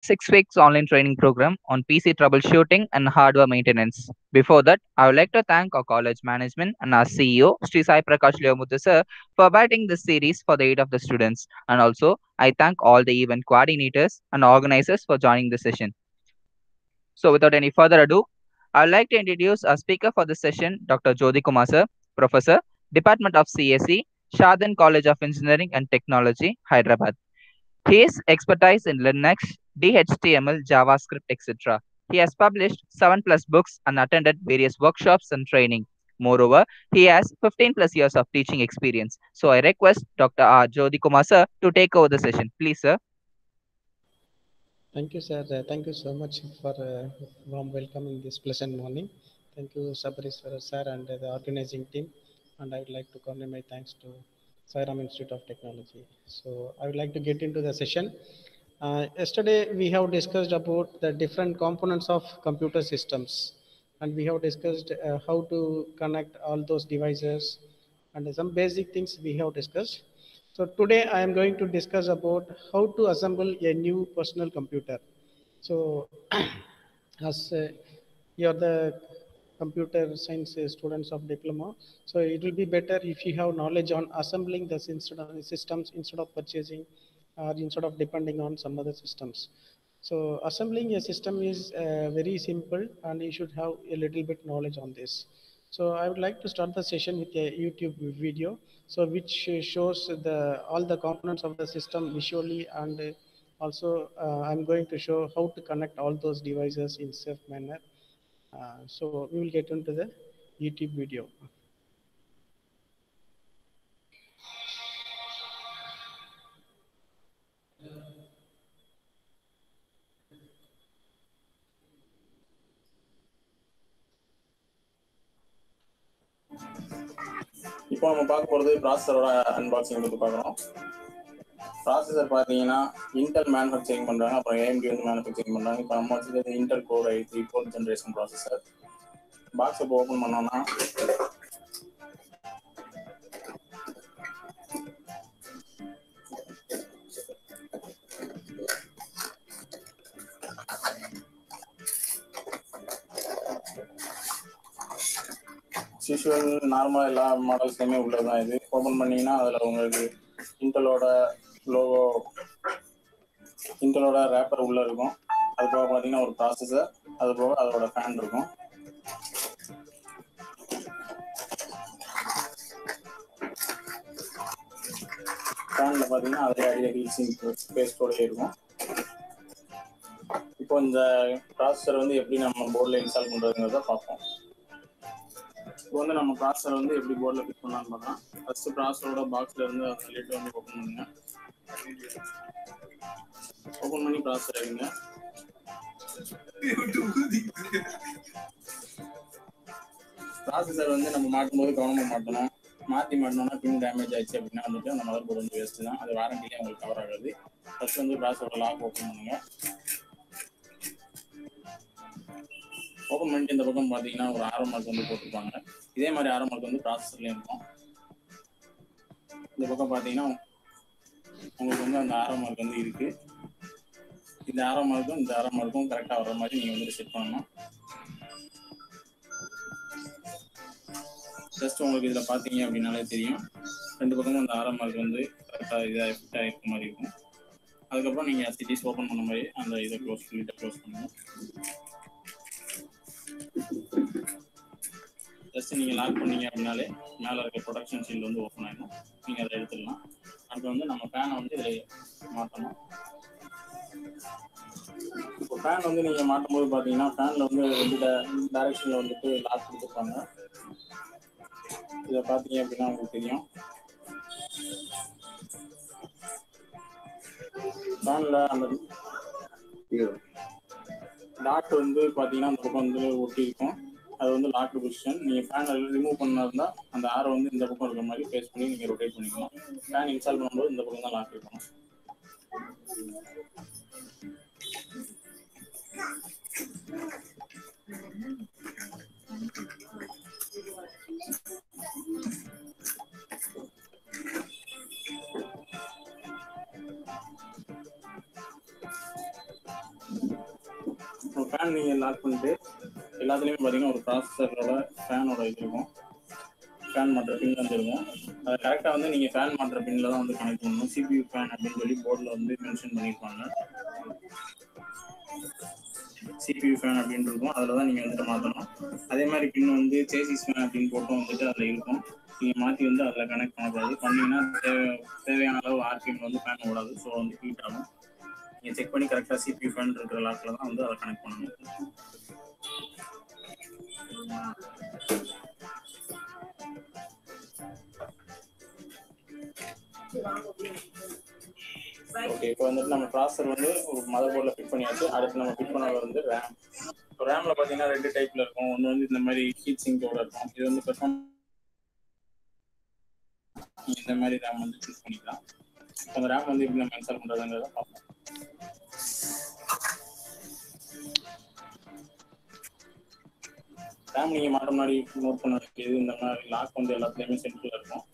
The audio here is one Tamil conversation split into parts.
6 weeks online training program on PC troubleshooting and hardware maintenance. Before that, I would like to thank our college management and our CEO, Sri Sai Prakash Leomuthu sir, for abiding this series for the aid of the students. And also, I thank all the event coordinators and organizers for joining the session. So, without any further ado, I would like to introduce our speaker for this session, Dr. Jyoti Kumar sir, Professor, Department of CSE, Shadan College of Engineering and Technology, Hyderabad. His expertise in Linux, DHTML, JavaScript, etc. He has published 7 plus books and attended various workshops and training. Moreover, he has 15 plus years of teaching experience. So I request Dr. R. Jyoti Kumar sir to take over the session. Please, sir. Thank you, sir. Thank you so much for warm welcome in this pleasant morning. Thank you, Sabariswara sir, and the organizing team. And I would like to convey my thanks to Sairam Institute of Technology. So I would like to get into the session. Yesterday, we have discussed about the different components of computer systems, and we have discussed how to connect all those devices and some basic things we have discussed. So today I am going to discuss about how to assemble a new personal computer. So as you're the computer science students of diploma, so it will be better if you have knowledge on assembling the systems instead of purchasing or instead of depending on some other systems. So assembling a system is very simple and you should have a little bit knowledge on this. So I would like to start the session with a YouTube video, so which shows the all the components of the system visually, and also I'm going to show how to connect all those devices in safe manner. So we will get into the YouTube video. இப்போ நம்ம பார்க்க போகிறது ப்ராசஸரோட அன்பாக்சிங் பற்றி பார்க்குறோம். ப்ராசஸர் பார்த்தீங்கன்னா இன்டெல் மேனுஃபேக்சரிங் பண்ணுறாங்க, அப்புறம் ஏஎம்டி வந்து மேனுஃபேக்சரிங் பண்ணுறாங்க. இப்போ நம்ம வச்சுக்கிறது Intel core i3 4th generation processor. Box இப்போ ஓப்பன் பண்ணோன்னா யூஸ்வல் நார்மலாக எல்லா மாடல்ஸ்லையுமே உள்ளது தான். இது ஓப்பன் பண்ணிங்கன்னா அதில் உங்களுக்கு இன்டலோட லோகோ, இன்டலோட ரேப்பர் உள்ளே இருக்கும். அது போக பார்த்தீங்கன்னா ஒரு ப்ராசஸர், அது போக அதோட ஃபேன் இருக்கும். ஃபேனில் பார்த்தீங்கன்னா அதே அடியில் ஹீட்ஸிங் பேஸ்டோடய இருக்கும். இப்போ இந்த ப்ராசஸர் வந்து எப்படி நம்ம போர்டில் இன்ஸ்டால் பண்ணுறதுங்கிறத பார்ப்போம். இப்போ வந்து நம்ம ப்ராசஸர் வந்து எப்படி போர்டில் ஃபிட் பண்ணலான்னு பார்த்தா, ஃபஸ்ட்டு ப்ராசஸரோட பாக்ஸில் இருந்து அந்த லிட் வந்து ஓப்பன் பண்ணுங்க. ஓப்பன் பண்ணி ப்ராசஸர் எடுங்க. ப்ராசஸர் வந்து நம்ம மாட்டும்போது கவனமாக மாட்டணும். மாற்றி மாட்டணும்னா பின் டேமேஜ் ஆயிடுச்சு அப்படின்னா வந்துட்டு அந்த மதர் போர்டு வந்து வேஸ்ட்டு தான். அது வாரண்டிலேயே உங்களுக்கு கவர் ஆகாது. ஃபஸ்ட் வந்து ப்ராசஸரோட லாக் ஓப்பன் பண்ணுங்க. ஓப்பன் பண்ணிட்டு இந்த பக்கம் பார்த்தீங்கன்னா ஒரு ஆரோ மார்க் வந்து போட்டிருப்பாங்க. இதே மாதிரி ஆரோ மார்க் வந்து ப்ராசஸர்லேயும் இருக்கும். இந்த பக்கம் பார்த்தீங்கன்னா உங்களுக்கு வந்து அந்த ஆரோ மார்க் வந்து இருக்குது. இந்த ஆரோ மார்க்கும் இந்த ஆரோ மார்க்கும் கரெக்டாக வர மாதிரி நீங்கள் வந்து செட் பண்ணணும். ஜஸ்ட் உங்களுக்கு இதில் பார்த்தீங்க அப்படின்னாலே தெரியும், ரெண்டு பக்கமும் அந்த ஆரோ மார்க் வந்து கரெக்டாக இதாக ஃபிட்டாக இருக்க மாதிரி இருக்கும். அதுக்கப்புறம் நீங்கள் எஸ்டிடிஸ் ஓப்பன் பண்ண மாதிரி அந்த இதை க்ளோஸ் பண்ணணும். ஜஸ்ட் நீங்கள் லாக் பண்ணீங்க அப்படின்னாலே மேலே இருக்க ப்ரொடக்ஷன் சீல் வந்து ஓப்பன் ஆகிடும். நீங்கள் அதை எடுத்துடலாம். அடுத்து வந்து நம்ம ஃபேனை வந்து இதில் மாற்றணும். இப்போ ஃபேன் வந்து நீங்கள் மாட்டும் போது பார்த்தீங்கன்னா ஃபேனில் வந்து ரெண்டு டைரக்ஷனில் வந்துட்டு லாக் கொடுத்துருப்பாங்க. இதை பார்த்தீங்க அப்படின்னா உங்களுக்கு தெரியும். ஃபேனில் அந்த டாட் வந்து பார்த்தீங்கன்னா அந்த பக்கம் வந்து ஒட்டி இருக்கும். அது வந்து லாக் பொசிஷன். நீங்கள் ஃபேனை ரிமூவ் பண்ணா இருந்தால் அந்த ஆரை வந்து இந்த பக்கம் இருக்கிற மாதிரி பேஸ் பண்ணி நீங்கள் ரொட்டேட் பண்ணிக்கலாம். ஃபேன் இன்ஸ்டால் பண்ணும்போது இந்த பக்கம் தான் லாக் இருக்கணும். ஃபேன் நீங்கள் லாக் பண்ணிட்டு எல்லாத்துலேயுமே பார்த்தீங்கன்னா ஒரு ப்ராசஸரோட ஃபேனோட இது இருக்கும், ஃபேன் மாட்டுற பின் வந்து இருக்கும். அதை கரெக்டாக வந்து நீங்கள் ஃபேன் மாட்டுற பின்னில் தான் வந்து கனெக்ட் பண்ணணும். CPU ஃபேன் அப்படின்னு சொல்லி போர்டில் வந்து மென்ஷன் பண்ணியிருப்பாங்க. CPU ஃபேன் அப்படின்னு இருக்கும், அதில் தான் நீங்கள் வந்துட்டு மாற்றணும். அதே மாதிரி பின் வந்து சேசிஸ் ஃபேன் அப்படின்னு போட்டும் வந்துட்டு அதில் இருக்கும். நீங்கள் மாற்றி வந்து அதில் கனெக்ட் பண்ணக்கூடாது. பண்ணிங்கன்னா தேவையான அளவு ஆர்பிஎம் வந்து ஃபேன் ஓடாது. ஸோ வந்து ஹீட் ஆகும். நீங்கள் செக் பண்ணி கரெக்டாக CPU ஃபேன் இருக்கிற லாக்கில் தான் வந்து அதை கனெக்ட் பண்ணணும். ஓகே, இப்போ வந்துட்டு நம்ம ப்ராசஸர் வந்து ஒரு மதர் போர்டில் ஃபிட் பண்ணியாச்சு. அடுத்து நம்ம ஃபிட் பண்ணது வந்து ரேம். இப்போ ரேமில் பார்த்தீங்கன்னா 2 டைப்பில் இருக்கும். ஒன்று வந்து இந்த மாதிரி ஹீட் சிங்கோட இருக்கும். இது வந்து பெர்ஃபார்ம் இந்த மாதிரி ரேம் வந்து சூஸ் பண்ணிக்கலாம். அந்த ரேம் வந்து எப்படி நம்ம இன்ஸ்டால் பண்ணுறதுங்கிறத பார்ப்போம். ரேம் நீங்கள் மாட்ட முன்னாடி நோட் பண்ண வேண்டியது, இந்த மாதிரி லாக் வந்து எல்லாத்துலேயுமே சென்டரில் இருக்கும்.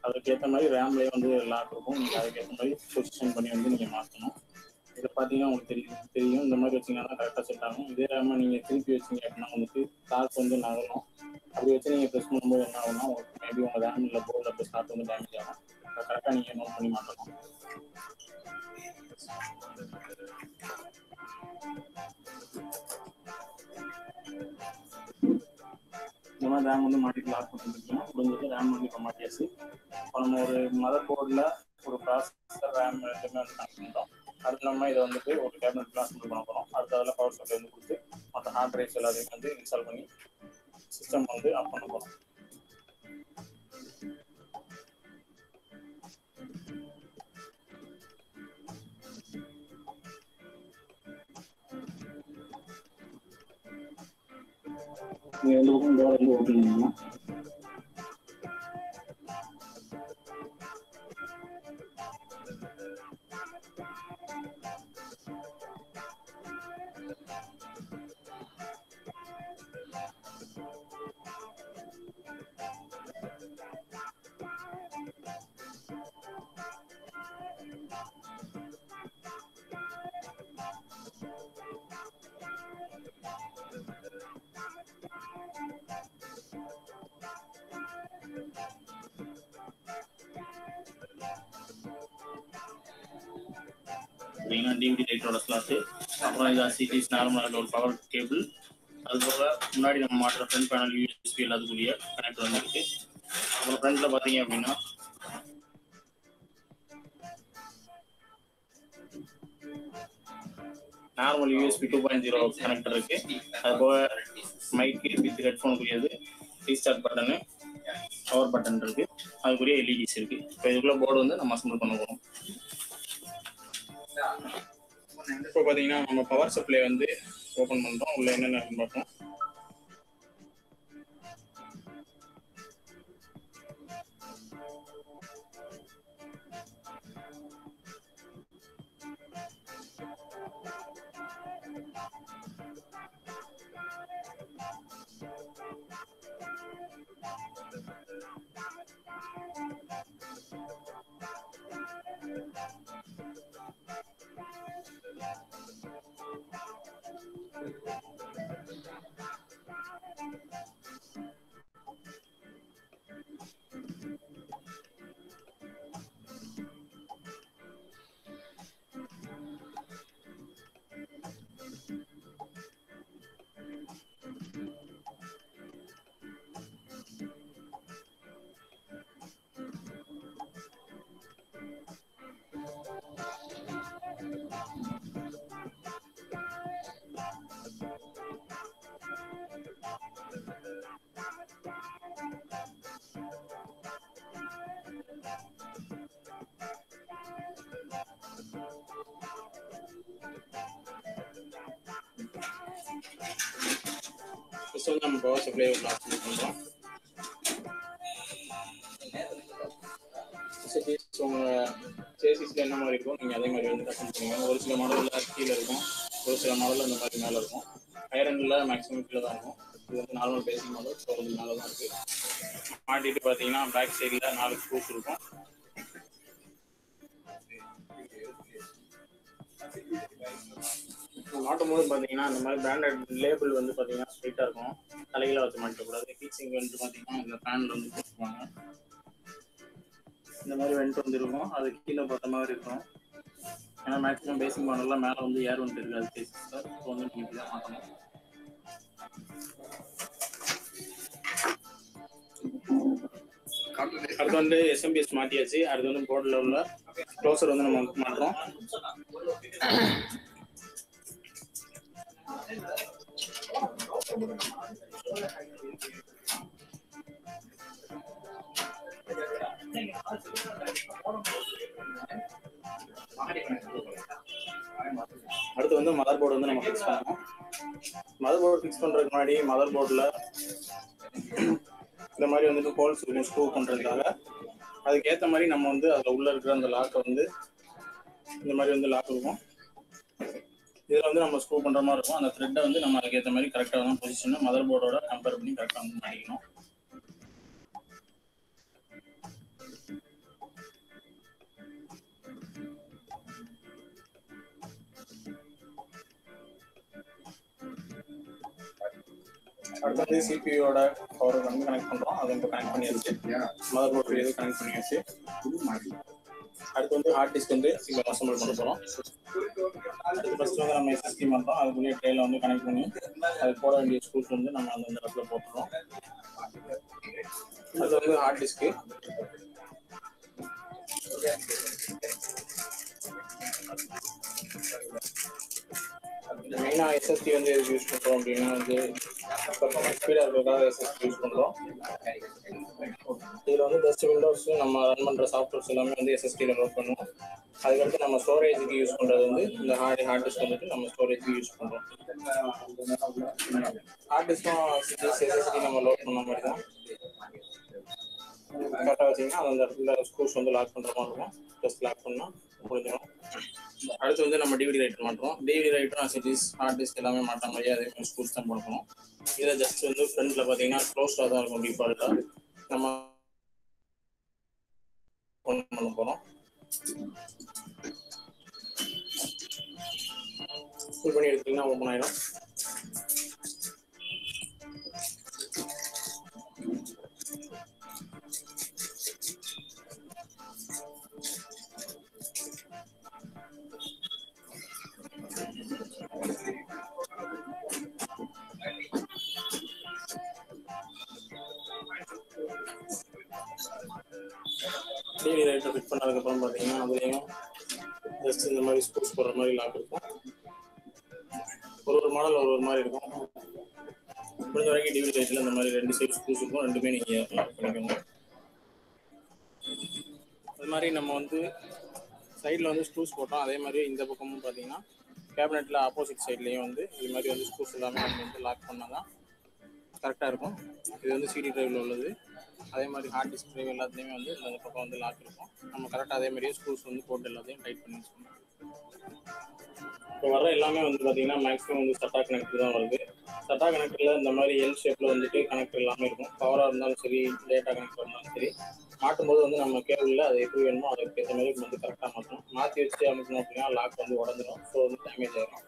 அதுக்கேற்ற மாதிரி ரேம்லேயே வந்து லாக் இருக்கும். நீங்கள் அதுக்கேற்ற மாதிரி பொசிஷன் பண்ணி வந்து நீங்கள் மாற்றணும். இதை பார்த்தீங்கன்னா உங்களுக்கு தெரியும் இந்த மாதிரி வச்சிங்கன்னா கரெக்டாக செட் ஆகும். இதே ரேமை நீங்கள் திருப்பி வச்சிங்க அப்படின்னா வந்துட்டு லாக் வந்து நகரும். அப்படி வச்சு நீங்கள் ப்ரெஸ் பண்ணும்போது என்ன ஆகும்னா உங்களுக்கு மேபி உங்கள் ரேம் இல்லை போர்டில் ப்ரெஸ் ஸ்டார்ட் வந்து டேமேஜ் ஆகும். அதை கரெக்டாக நீங்கள் நோட் பண்ணி மாற்றணும். இந்த மாதிரி ரேம் வந்து மாட்டிட்டு லாக் பண்ணிருக்கோம். முடிஞ்சது ரேம் வந்து இப்போ மாட்டியாச்சு. இப்போ நம்ம ஒரு மதர் போர்டில் ஒரு ப்ராசஸர் ரேம் ரெண்டுமே வந்து கனெக்ட் பண்ணிட்டோம். அடுத்து நம்ம இதை வந்துட்டு ஒரு கேபினட் கிளாஸ் வந்து பண்ண போகிறோம். அடுத்து அதில் பவர் சப்ளை வந்து கொடுத்து மற்ற ஹார்ட் டிரைவ்ஸ் எல்லாத்தையும் வந்து இன்ஸ்டால் பண்ணி சிஸ்டம் வந்து ஆஃப் பண்ண போகிறோம். நீங்கள் எந்த பக்கம் டோர் வந்து ஓப்பன் பண்ணணும். பார்த்தீங்கன்னா டிவிடி லைட்டோட ஸ்லாட்டு, அப்புறம் இது சிடிஸ் நார்மலாக ஒரு பவர் கேபிள், அது போக முன்னாடி நம்ம மாட்டுற ஃப்ரண்ட் பேனல் யூஎஸ்பி எல்லாத்துக்குரிய கனெக்ட் வந்துருக்கு. அப்புறம் ஃப்ரண்ட்டில் பார்த்தீங்க அப்படின்னா நார்மல் யூஎஸ்பி 2.0 கனெக்டர் இருக்கு. அது போக மைக்கு வித் ஹெட்ஃபோனுக்குரியது, ரீஸ்டார்ட் பட்டனு, பவர் பட்டன் இருக்கு, அதுக்குரிய எல்இடிஸ் இருக்கு. இப்போ இதுக்குள்ள போர்டு வந்து நம்ம அசம்பிள் பண்ண போகிறோம். இப்போ பார்த்தீங்கன்னா நம்ம பவர் சப்ளை வந்து ஓப்பன் பண்ணுறோம். உள்ள என்னென்ன பார்ப்போம். ஃபர்ஸ்ட் வந்து நம்ம பவர் சப்ளை ஆஃப் பண்ணுறோம். உங்கள் சேசிஸில் என்ன மாதிரி இருக்கும் நீங்கள் அதே மாதிரி வந்து கஸ்டம் பண்ணுவீங்க. ஒரு சில மாடலில் கீழே இருக்கும், ஒரு சில மாடலில் இந்த மாதிரி மேலே இருக்கும். ஐரனில் மேக்ஸிமம் கீழே தான் இருக்கும். இது வந்து நார்மல் பேசிக் மாடல், ஸோ அது மேலே தான் இருக்குது. மாட்டிட்டு பார்த்தீங்கன்னா பேக் சைடில் 4 ஸ்க்ரூஸ் இருக்கும். மாட்டும் போது பார்த்தீங்கன்னா இந்த மாதிரி பிராண்டட் லேபிள் வந்து பார்த்தீங்கன்னா ஸ்ட்ரைட்டாக இருக்கும், தலைகளாக வச்சு மாட்டக்கூடாது. ஹீட்ஸிங் வந்து பார்த்தீங்கன்னா இந்த ஃபேனில் வந்து போட்டுருவாங்க. இந்த மாதிரி வெண்ட் வந்து இருக்கும், அது கீழே பார்த்த மாதிரி இருக்கும். ஏன்னா மேக்ஸிமம் பேசிக் மாடல்லாம் மேலே வந்து ஏர் வந்துட்டு இருக்காது பேசிக்ஸில். இப்போ வந்து நீங்கள் இப்படி தான் மாட்டணும். அடுத்து வந்து எஸ்எம்பிஎஸ் மாட்டியாச்சு. அடுத்து வந்து போர்டில் உள்ள க்ளோசர் வந்து நம்ம மாட்டுறோம். அடுத்து வந்து மதர் போர்டு வந்து நம்ம ஃபிக்ஸ் பண்ணணும். மதர் போர்டு ஃபிக்ஸ் பண்ணுறதுக்கு முன்னாடி மதர் போர்டில் இந்த மாதிரி வந்துட்டு ஹோல்ஸ் இருக்கும் ஸ்க்ரூ பண்ணுறதுக்காக. அதுக்கேற்ற மாதிரி நம்ம வந்து அதில் உள்ளே இருக்கிற அந்த லாக்கை வந்து இந்த மாதிரி வந்து லாக் இருக்கும். இதில் வந்து நம்ம ஸ்க்ரூ பண்ணுற மாதிரி இருக்கும். அந்த த்ரெட்டை வந்து நம்ம அதுக்கேற்ற மாதிரி கரெக்டாக வந்து பொசிஷனை மதர் போர்டோட கம்பேர் பண்ணி கரெக்டாக வந்து மாட்டிக்கணும். அடுத்து வந்து சிபியூட பவர் வந்து கனெக்ட் பண்ணுறோம். அதை இப்போ கனெக்ட் பண்ணியாச்சு. மதர் போர்டு இது கனெக்ட் பண்ணியாச்சு. அடுத்து வந்து ஹார்ட் டிஸ்க் வந்து இப்போ அசம்பிள் பண்ண போகிறோம். அடுத்து ஃபஸ்ட்டு வந்து நம்ம எஸ்எஸ்டி பண்ணுறோம். அதுக்குள்ளே ட்ரேல வந்து கனெக்ட் பண்ணி அது போட வேண்டிய ஸ்க்ரூஸ் வந்து நம்ம அந்த இடத்துல போட்டுறோம். அது வந்து ஹார்ட் டிஸ்க்கு. மெயினாக எஸ்எஸ்டி வந்து எதுக்கு யூஸ் பண்ணுறோம் அப்படின்னா வந்து ஸ்பீடாக இருக்கிறதுக்காக எஸ்எஸ்டி யூஸ் பண்ணுறோம். இதில் வந்து பெஸ்ட் விண்டோஸ் நம்ம ரன் பண்ணுற சாஃப்ட்வேர்ஸ் எல்லாமே வந்து எஸ்எஸ்டியில் லோட் பண்ணுவோம். அதுக்கடுத்து நம்ம ஸ்டோரேஜுக்கு யூஸ் பண்ணுறது வந்து இந்த ஹார்ட் டிஸ்க் வந்துட்டு நம்ம ஸ்டோரேஜுக்கு யூஸ் பண்ணுறோம். ஹார்ட் டிஸ்க்கும் எஸ்எஸ்டி நம்ம லோட் பண்ண மாதிரி தான் கரெக்டாக வச்சிங்கன்னா அந்த இடத்துல ஸ்க்ரூஸ் வந்து லாக் பண்ணுற மாதிரி இருக்கும். ஜஸ்ட் லாக் பண்ணால் முடிஞ்சிடும். அடுத்து வந்து நம்ம டிவிடி ரைட்டர் மாட்டுறோம். டிவிடி ரைட்டரும் அசிட்டிஸ் ஹார்ட் டிஸ்க் எல்லாமே மாட்ட மாதிரியே அதே மாதிரி ஸ்க்ரூஸ் தான் போடணும். இதில் ஜஸ்ட் வந்து ஃப்ரண்ட்டில் பார்த்தீங்கன்னா க்ளோஸ்டாக தான் இருக்கும் டிஃபால்ட்டாக. நம்ம பண்ண போகிறோம். ஃபுல் பண்ணி எடுத்தீங்கன்னா ஓப்பன் ஆகிடும். டிவிடி ரைட்டர் ஃபிட் பண்ணதுக்கப்புறம் பார்த்தீங்கன்னா அதுலேயும் ஜஸ்ட் இந்த மாதிரி ஸ்க்ரூஸ் போடுற மாதிரி லாக் இருக்கும். ஒரு மாடல் ஒரு மாதிரி இருக்கும். முடிஞ்ச வரைக்கும் டிவிடி ரைட்டில் இந்த மாதிரி 2 சைடு ஸ்க்ரூஸ் இருக்கும். ரெண்டுமே நீங்கள் லாக் பண்ணிக்கோங்க. அது மாதிரி நம்ம வந்து சைடில் வந்து ஸ்க்ரூஸ் போட்டோம். அதே மாதிரி இந்த பக்கமும் பார்த்தீங்கன்னா கேபினெட்டில் ஆப்போசிட் சைட்லேயும் வந்து இது மாதிரி வந்து ஸ்க்ரூஸ் எல்லாமே நம்ம வந்து லாக் பண்ணால் தான் கரெக்டாக இருக்கும். இது வந்து சிடி டிரைவில் உள்ளது. அதே மாதிரி ஹார்ட் டிஸ்க் டிரைவ் எல்லாத்துலேயுமே வந்து இந்த பக்கம் வந்து லாக் இருக்கும். நம்ம கரெக்டாக அதே மாதிரியே ஸ்க்ரூஸ் வந்து போட்டு எல்லாத்தையும் டைட் பண்ணி வச்சுக்கணும். இப்போ வர எல்லாமே வந்து பார்த்தீங்கன்னா மேக்ஸிமம் வந்து சட்டா கனெக்டர் தான் வருது. சட்டா கனெக்டரில் இந்த மாதிரி எல் ஷேப்பில் வந்துட்டு கனெக்டர் எல்லாமே இருக்கும். பவராக இருந்தாலும் சரி, டேட்டா கனெக்டர் இருந்தாலும் சரி, மாட்டும்போது வந்து நம்ம கேபிளில் அதை எப்படி வேணுமோ அதுக்கு ஏற்ற மாதிரி வந்து கரெக்டாக மாற்றணும். மாற்றி வச்சு அமைக்கணும் அப்படின்னா லாக் வந்து உடஞ்சிடும். ஸோ வந்து டேமேஜ் ஆகிடும்.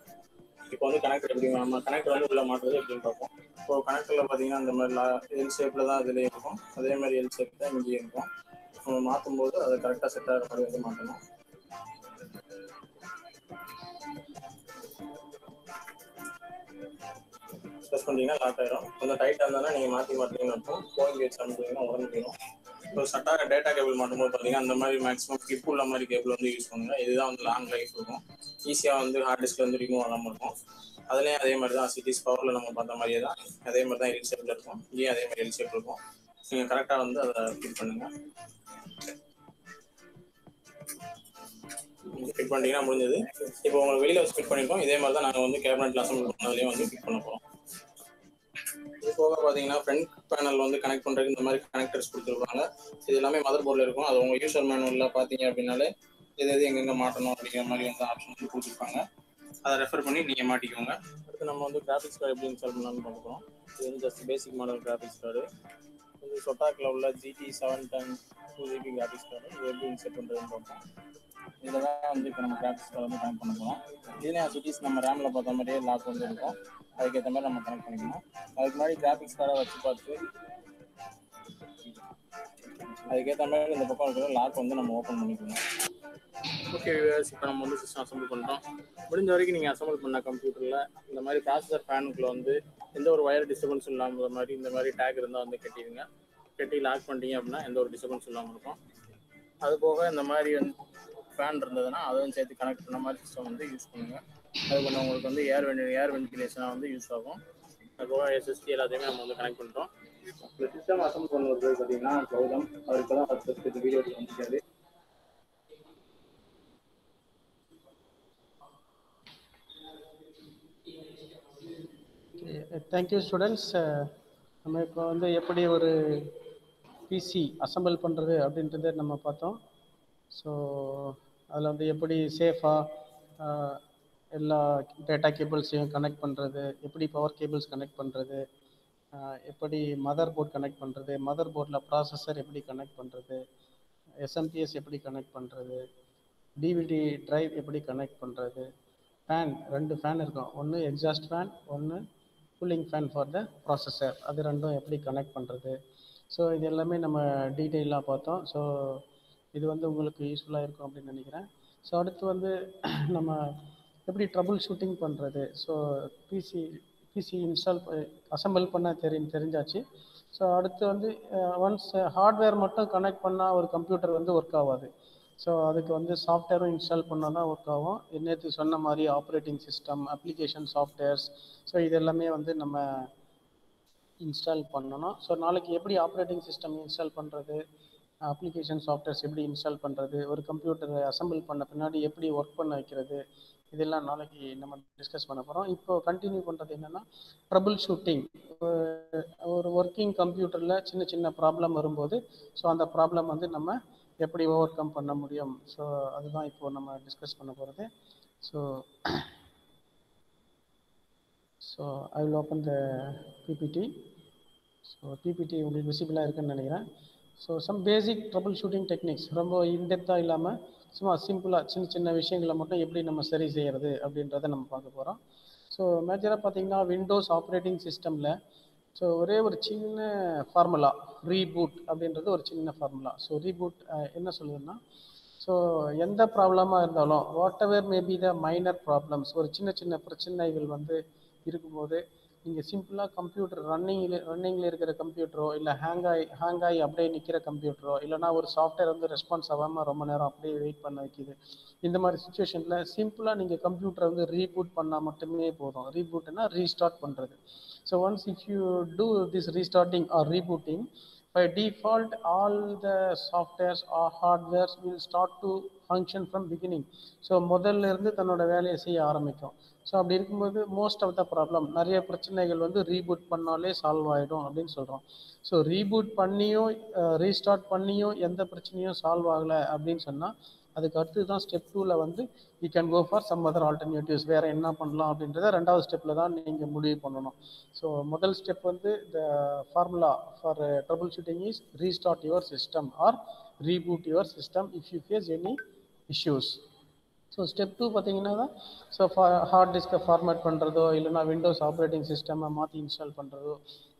இப்போ வந்து கனெக்டர் எப்படி நம்ம கனெக்டர் வந்து உள்ள மாட்டுறது எப்படின்னு பார்ப்போம். இப்போ கனெக்டரில் பார்த்தீங்கன்னா இந்த மாதிரி எல் ஷேப்பில் தான் இதுலேயே இருக்கும். அதே மாதிரி எல் ஷேப் தான் இங்கேயே இருக்கும். நம்ம மாற்றும் போது அதை கரெக்டாக செட் ஆகிற மாதிரி வந்து மாற்றணும். ப்ரெஸ் பண்ணிங்கன்னா லாக் ஆகிடும். கொஞ்சம் டைட்டாக இருந்தாலும் நீங்கள் மாற்றிங்கன்னு அர்த்தம். கோயிங் வச்சு அமைச்சிங்கன்னா உடனே போயிடும். இப்போ சட்டாக டேட்டா கேபிள் மாட்டும்போது பார்த்தீங்கன்னா அந்த மாதிரி மேக்ஸிமம் கிளிப் உள்ள மாதிரி கேபிள் வந்து யூஸ் பண்ணுங்க. இதுதான் வந்து லாங் லைஃப் இருக்கும். ஈஸியாக வந்து ஹார்ட் டிஸ்கில் வந்து ரிமூவ் ஆகாமல் இருக்கும். அதுலேயும் அதே மாதிரி தான் சிட்டிஸ் பவரில் நம்ம பார்த்த மாதிரியே தான் அதே மாதிரி தான் எல் ஷேப்பில் இருக்கும். இங்கேயும் அதே மாதிரி எல் ஷேப் இருக்கும். நீங்கள் கரெக்டாக வந்து அதை ஃபிட் பண்ணுங்கள். ஃபிட் பண்ணிட்டீங்கன்னா முடிஞ்சது. இப்போ உங்களுக்கு வெளியில் வச்சு ஃபிட் பண்ணிட்டோம். இதே மாதிரி தான் நாங்கள் வந்து கேபினெட்டில் அசம்பிள் பண்ணதுலேயும் வந்து ஃபிட் பண்ண போகிறோம். இது போக பார்த்தீங்கன்னா ஃப்ரண்ட் பேனல் வந்து கனெக்ட் பண்ணுறதுக்கு இந்த மாதிரி கனெக்டர்ஸ் கொடுத்துருப்பாங்க. இது எல்லாமே மதர் போர்டில் இருக்கும். அது உங்கள் யூசர் மேனுவலில் பார்த்தீங்க அப்படின்னாலே எது எங்கெங்கே மாட்டணும் அப்படிங்கிற மாதிரி வந்து ஆப்ஷன் வந்து கொடுத்துருப்பாங்க. அதை ரெஃபர் பண்ணி நீங்கள் மாட்டிக்கோங்க. அடுத்து நம்ம வந்து கிராஃபிக்ஸ் கார்டு எப்படி இன்ஸ்டால் பண்ணலாம்னு பார்க்குறோம். இது வந்து just basic model graphics card. வந்து சொட்டாக்கில் உள்ள GT 710 2GB கிராஃபிக்ஸ் கார்டு இது எப்படி செட் பண்ணுறதுன்னு பார்ப்போம். இதில் தான் வந்து இப்போ நம்ம கிராஃபிக்ஸ் கார்டு வந்து கனெக்ட் பண்ண போகிறோம். இதுலேயே சிட்டிஸ் நம்ம ரேமில் பார்த்த மாதிரியே லாக் வந்து இருக்கும். அதுக்கேற்ற மாதிரி நம்ம கனெக்ட் பண்ணிக்கணும். அதுக்கு முன்னாடி கிராஃபிக்ஸ் கார்டை வச்சு பார்த்து அதுக்கேற்ற மாதிரி இந்த பக்கம் இருக்கிற லாக் வந்து நம்ம ஓப்பன் பண்ணிக்கணும். ஓகே வியூவர்ஸ், இப்போ நம்ம வந்து சிஸ்டம் அசம்பிள் பண்ணிட்டோம். முடிஞ்ச வரைக்கும் நீங்கள் அசம்பிள் பண்ண கம்ப்யூட்டரில் இந்த மாதிரி ப்ராசஸர் ஃபேனுக்குள்ளே வந்து எந்த ஒரு வயர் டிஸ்டர்பன்ஸும் இல்லாமல் மாதிரி இந்த மாதிரி டேக் இருந்தால் வந்து கட்டிடுங்க. கட்டி லாக் பண்ணிட்டீங்க அப்படின்னா எந்த ஒரு டிஸ்டர்பன்ஸும் இல்லாமல் இருக்கும். அது போக இந்த மாதிரி வந்து ஃபேன் இருந்ததுன்னா அதையும் சேர்த்து கனெக்ட் பண்ண மாதிரி சிஸ்டம் வந்து யூஸ் பண்ணுங்கள். அது கொஞ்சம் உங்களுக்கு வந்து ஏர் வென்டிலேஷனாக வந்து யூஸ் ஆகும். அதுபோக SSD எல்லாத்தையுமே நம்ம வந்து கனெக்ட் பண்ணுறோம். இந்த சிஸ்டம் அசம்பிள் பண்ணுறது பார்த்தீங்கன்னா கௌதம் அவருக்கு தான் ஃபஸ்ட்டு வீடியோ வந்துருக்காரு. Thank you students. நம்ம இப்போ வந்து எப்படி ஒரு பிசி அசம்பிள் பண்ணுறது அப்படின்றத நம்ம பார்த்தோம். ஸோ அதில் வந்து எப்படி சேஃபாக எல்லா டேட்டா கேபிள்ஸையும் கனெக்ட் பண்ணுறது, எப்படி பவர் கேபிள்ஸ் கனெக்ட் பண்ணுறது, எப்படி மதர் போர்ட் கனெக்ட் பண்ணுறது, மதர் போர்டில் ப்ராசஸர் எப்படி கனெக்ட் பண்ணுறது, SMPS எப்படி கனெக்ட் பண்ணுறது, டிவிடி ட்ரைவ் எப்படி கனெக்ட் பண்ணுறது, ஃபேன் 2 ஃபேன் இருக்கும், ஒன்று எக்ஸாஸ்ட் ஃபேன், ஒன்று cooling fan for the processor, அது ரெண்டும் எப்படி கனெக்ட் பண்ணுறது. ஸோ இது எல்லாமே நம்ம டீட்டெயிலாக பார்த்தோம். ஸோ இது வந்து உங்களுக்கு யூஸ்ஃபுல்லாக இருக்கும் அப்படின்னு நினைக்கிறேன். ஸோ அடுத்து வந்து நம்ம எப்படி ட்ரபுள் ஷூட்டிங் பண்ணுறது. ஸோ பிசி இன்ஸ்டால் அசம்பிள் பண்ண தெரிஞ்சாச்சு. ஸோ அடுத்து வந்து ஒன்ஸ் ஹார்ட்வேர் மட்டும் கனெக்ட் பண்ணால் ஒரு கம்ப்யூட்டர் வந்து ஒர்க் ஆகாது. ஸோ அதுக்கு வந்து சாஃப்ட்வேரும் இன்ஸ்டால் பண்ணால் தான் ஒர்க் ஆகும். நேற்று சொன்ன மாதிரி operating system, application softwares, so இது எல்லாமே வந்து நம்ம இன்ஸ்டால் பண்ணணும். ஸோ நாளைக்கு எப்படி ஆப்ரேட்டிங் சிஸ்டம் இன்ஸ்டால் பண்ணுறது, அப்ளிகேஷன் சாஃப்ட்வேர்ஸ் எப்படி இன்ஸ்டால் பண்ணுறது, ஒரு கம்ப்யூட்டரை அசம்பிள் பண்ண பின்னாடி எப்படி ஒர்க் பண்ண வைக்கிறது, இதெல்லாம் நாளைக்கு நம்ம டிஸ்கஸ் பண்ண போகிறோம். இப்போ கண்டினியூ பண்ணுறது என்னென்னா ட்ரபுள் ஷூட்டிங். ஒரு ஒர்க்கிங் கம்ப்யூட்டரில் சின்ன சின்ன ப்ராப்ளம் வரும்போது ஸோ அந்த ப்ராப்ளம் வந்து நம்ம எப்படி ஓவர் கம் பண்ண முடியும். ஸோ அதுதான் இப்போது நம்ம டிஸ்கஸ் பண்ண போகிறது. So I will open the PPT. So PPT உங்களுக்கு விசிபிளாக இருக்குன்னு நினைக்கிறேன். So some basic troubleshooting techniques, ரொம்ப இன்டெப்த்தாக இல்லாமல் சும்மா சிம்பிளாக சின்ன சின்ன விஷயங்களை மட்டும் எப்படி நம்ம சரி செய்கிறது அப்படின்றத நம்ம பார்க்க போகிறோம். ஸோ மேஜராக பார்த்தீங்கன்னா விண்டோஸ் ஆப்ரேட்டிங் சிஸ்டமில் ஸோ ஒரே ஒரு சின்ன ஃபார்முலா ரீபூட் அப்படின்றது ஒரு சின்ன ஃபார்முலா. ஸோ ரீபூட் என்ன சொல்லுதுன்னா, ஸோ எந்த ப்ராப்ளமாக இருந்தாலும் what ever maybe the minor problems, ஒரு சின்ன சின்ன பிரச்சனைகள் வந்து இருக்கும்போது நீங்கள் சிம்பிளாக கம்ப்யூட்டர் ரன்னிங்கில் இருக்கிற கம்ப்யூட்டரோ இல்லை ஹேங் ஆகி அப்படியே நிற்கிற கம்ப்யூட்டரோ இல்லைனா ஒரு சாஃப்ட்வேர் வந்து ரெஸ்பான்ஸ் ஆகாமல் ரொம்ப நேரம் அப்படியே வெயிட் பண்ண வைக்கிது, இந்த மாதிரி சுச்சுவேஷனில் சிம்பிளாக நீங்கள் கம்ப்யூட்டரை வந்து ரீபூட் பண்ணால் மட்டுமே போதும். ரீபூட்னா ரீஸ்டார்ட் பண்ணுறது. So once if you do this restarting or rebooting, by default all the softwares or hardwares will start to function from beginning. So முதல்ல இருந்து தன்னோட வேலையை செய்ய ஆரம்பிக்கும். ஸோ அப்படி இருக்கும்போது மோஸ்ட் ஆஃப் த ப்ராப்ளம், நிறைய பிரச்சனைகள் வந்து ரீபூட் பண்ணாலே சால்வ் ஆகிடும் அப்படின்னு சொல்கிறோம். ஸோ ரீபூட் பண்ணியும் ரீஸ்டார்ட் பண்ணியும் எந்த பிரச்சனையும் சால்வ் ஆகலை அப்படின்னு சொன்னால் அதுக்கு அடுத்து தான் ஸ்டெப் 2ல் வந்து you can go for some other alternatives, வேறு என்ன பண்ணலாம் அப்படின்றத 2வது ஸ்டெப்பில் தான் நீங்கள் முடிவு பண்ணணும். ஸோ முதல் ஸ்டெப் வந்து the formula for troubleshooting is restart your system or reboot your system if you face any issues. So step 2 பார்த்தீங்கன்னா தான் ஸோ ஹார்ட் டிஸ்கை ஃபார்மேட் பண்ணுறதோ இல்லைனா விண்டோஸ் ஆப்ரேட்டிங் சிஸ்டமை மாற்றி இன்ஸ்டால் பண்ணுறதோ,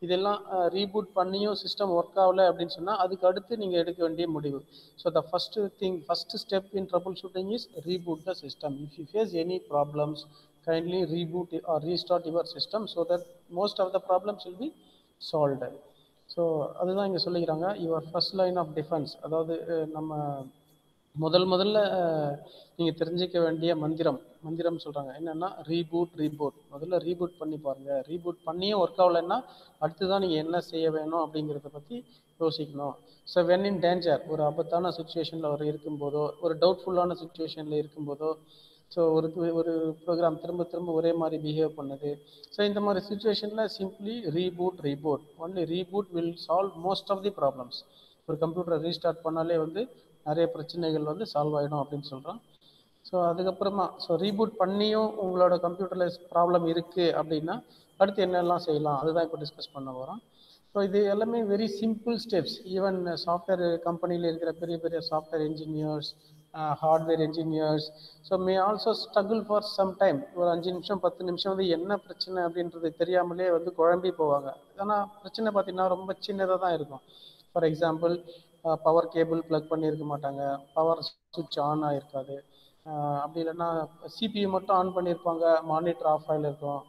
இதெல்லாம் ரீபூட் பண்ணியும் சிஸ்டம் ஒர்க் ஆகலை அப்படின்னு சொன்னால் அதுக்கு அடுத்து நீங்கள் எடுக்க வேண்டிய முடிவு. So the first step in troubleshooting is reboot the system. If you face any problems kindly reboot or restart your system so that most of the problems will be solved. So அதுதான் இங்கே சொல்லிக்கிறாங்க, your first line of defence. அதாவது நம்ம முதல்ல நீங்கள் தெரிஞ்சிக்க வேண்டிய மந்திரம் சொல்கிறாங்க என்னென்னா ரீபூட். முதல்ல ரீபூட் பண்ணி பாருங்கள். ரீபூட் பண்ணியும் ஒர்க் ஆகலைன்னா அடுத்து தான் நீங்கள் என்ன செய்ய வேணும் அப்படிங்கிறத பற்றி யோசிக்கணும். ஸோ வென் இன் டேஞ்சர், ஒரு ஆபத்தான சுச்சுவேஷனில் இருக்கும்போதோ ஒரு டவுட்ஃபுல்லான சுச்சுவேஷனில் இருக்கும்போதோ, ஸோ ஒரு ப்ரோக்ராம் திரும்ப ஒரே மாதிரி பிஹேவ் பண்ணுது, ஸோ இந்த மாதிரி சுச்சுவேஷனில் simply reboot. Only reboot will solve most of the problems. ஒரு கம்ப்யூட்டரை ரீஸ்டார்ட் பண்ணாலே வந்து நிறைய பிரச்சனைகள் வந்து சால்வ் ஆகிடும் அப்படின்னு சொல்கிறோம். ஸோ அதுக்கப்புறமா ரீபூட் பண்ணியும் உங்களோட கம்ப்யூட்டரில் ப்ராப்ளம் இருக்குது அப்படின்னா அடுத்து என்னெல்லாம் செய்யலாம் அதுதான் இப்போ டிஸ்கஸ் பண்ண போகிறோம். ஸோ இது எல்லாமே very simple steps. Even software கம்பெனியில் இருக்கிற பெரிய பெரிய software engineers, hardware engineers, so may also struggle for some time. ஒரு 5 நிமிஷம் 10 நிமிஷம் வந்து என்ன பிரச்சனை அப்படின்றது தெரியாமலே வந்து குழம்பி போவாங்க. ஆனால் பிரச்சனை பார்த்தீங்கன்னா ரொம்ப சின்னதாக தான் இருக்கும். For example, power cable plug பண்ணியிருக்க மாட்டாங்க, பவர் சுவிட்ச் ஆன் ஆகிருக்காது, அப்படி இல்லைன்னா சிபியு மட்டும் ஆன் பண்ணியிருப்பாங்க, மானிட்டர் ஆஃப் ஆகிருக்கும்.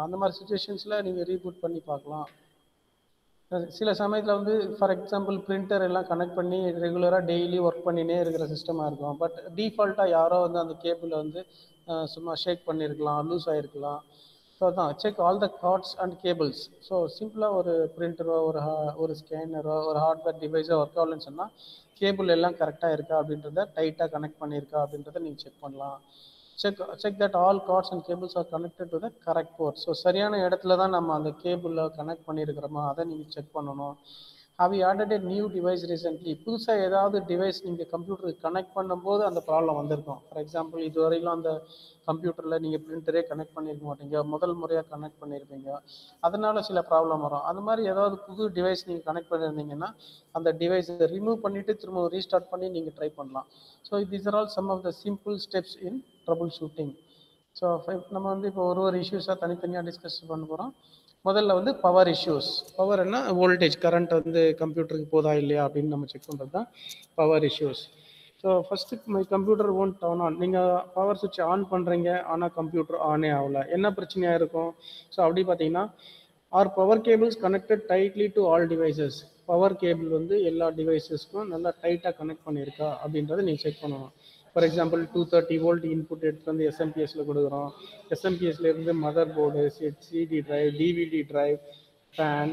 அந்த மாதிரி சுச்சுவேஷன்ஸில் நீங்கள் ரீபூட் பண்ணி பார்க்கலாம். சில சமயத்தில் வந்து ஃபார் எக்ஸாம்பிள் பிரிண்டர் எல்லாம் கனெக்ட் பண்ணி ரெகுலராக டெய்லி ஒர்க் பண்ணினே இருக்கிற சிஸ்டமாக இருக்கும். பட் டிஃபால்ட்டாக யாரோ வந்து அந்த கேபிளை வந்து சும்மா ஷேக் பண்ணியிருக்கலாம், லூஸ் ஆகிருக்கலாம். ஸோ அதான் check all the cards and cables. So சிம்பிளாக ஒரு பிரிண்டரோ ஒரு ஸ்கேனரோ ஒரு ஹார்ட்வேர் டிவைஸோ ஒர்க் ஆகலன்னு சொன்னால் கேபிள் எல்லாம் கரெக்டாக இருக்கா அப்படின்றத டைட்டாக கனெக்ட் பண்ணியிருக்கா அப்படின்றத நீங்கள் செக் பண்ணலாம். check that all cords and cables are connected to the correct port. So சரியான இடத்துல தான் நம்ம அந்த கேபிளில் கனெக்ட் பண்ணியிருக்கிறோமா அதை நீங்கள் செக் பண்ணணும். have you added a new device recently? புதுசாக ஏதாவது டிவைஸ் நீங்கள் கம்ப்யூட்டருக்கு கனெக்ட் பண்ணும்போது அந்த ப்ராப்ளம் வந்திருக்கும். ஃபார் எக்ஸாம்பிள், இது வரையிலும் அந்த கம்ப்யூட்டரில் நீங்கள் பிரிண்டரே கனெக்ட் பண்ணியிருக்க மாட்டீங்க, முதல் முறையாக கனெக்ட் பண்ணியிருப்பீங்க, அதனால சில ப்ராப்ளம் வரும். அது மாதிரி ஏதாவது புது டிவைஸ் நீங்கள் கனெக்ட் பண்ணியிருந்தீங்கன்னா அந்த டிவைஸை ரிமூவ் பண்ணிவிட்டு திரும்ப ரீஸ்டார்ட் பண்ணி நீங்கள் ட்ரை பண்ணலாம். So these are all some of the simple steps in troubleshooting. So நம்ம வந்து இப்போ ஒரு இஷ்யூஸாக தனித்தனியாக டிஸ்கஸ் பண்ண போகிறோம். முதல்ல வந்து பவர் இஷ்யூஸ். பவர் என்ன, வோல்டேஜ் கரண்ட் வந்து கம்ப்யூட்டருக்கு போதா இல்லையா அப்படின்னு நம்ம செக் பண்ணுறது தான் power issues. So first my computer won't turn on. நீங்கள் பவர் சுவிட்ச் ஆன் பண்ணுறீங்க, ஆனால் கம்ப்யூட்டர் ஆனே ஆகலை. என்ன பிரச்சனையாக இருக்கும்? ஸோ அப்படி பார்த்தீங்கன்னா, are power cables connected tightly to all devices. Power cable வந்து எல்லா டிவைசஸ்க்கும் நல்லா டைட்டாக கனெக்ட் பண்ணியிருக்கா அப்படின்றத நீங்கள் செக் பண்ணணும். ஃபார் எக்ஸாம்பிள், 230 வோல்ட் இன்புட் எடுத்து வந்து எஸ்எம்பிஎஸ்சில் கொடுக்குறோம். எஸ்எம்பிஎஸ்லேருந்து mother board, CD drive, DVD drive, fan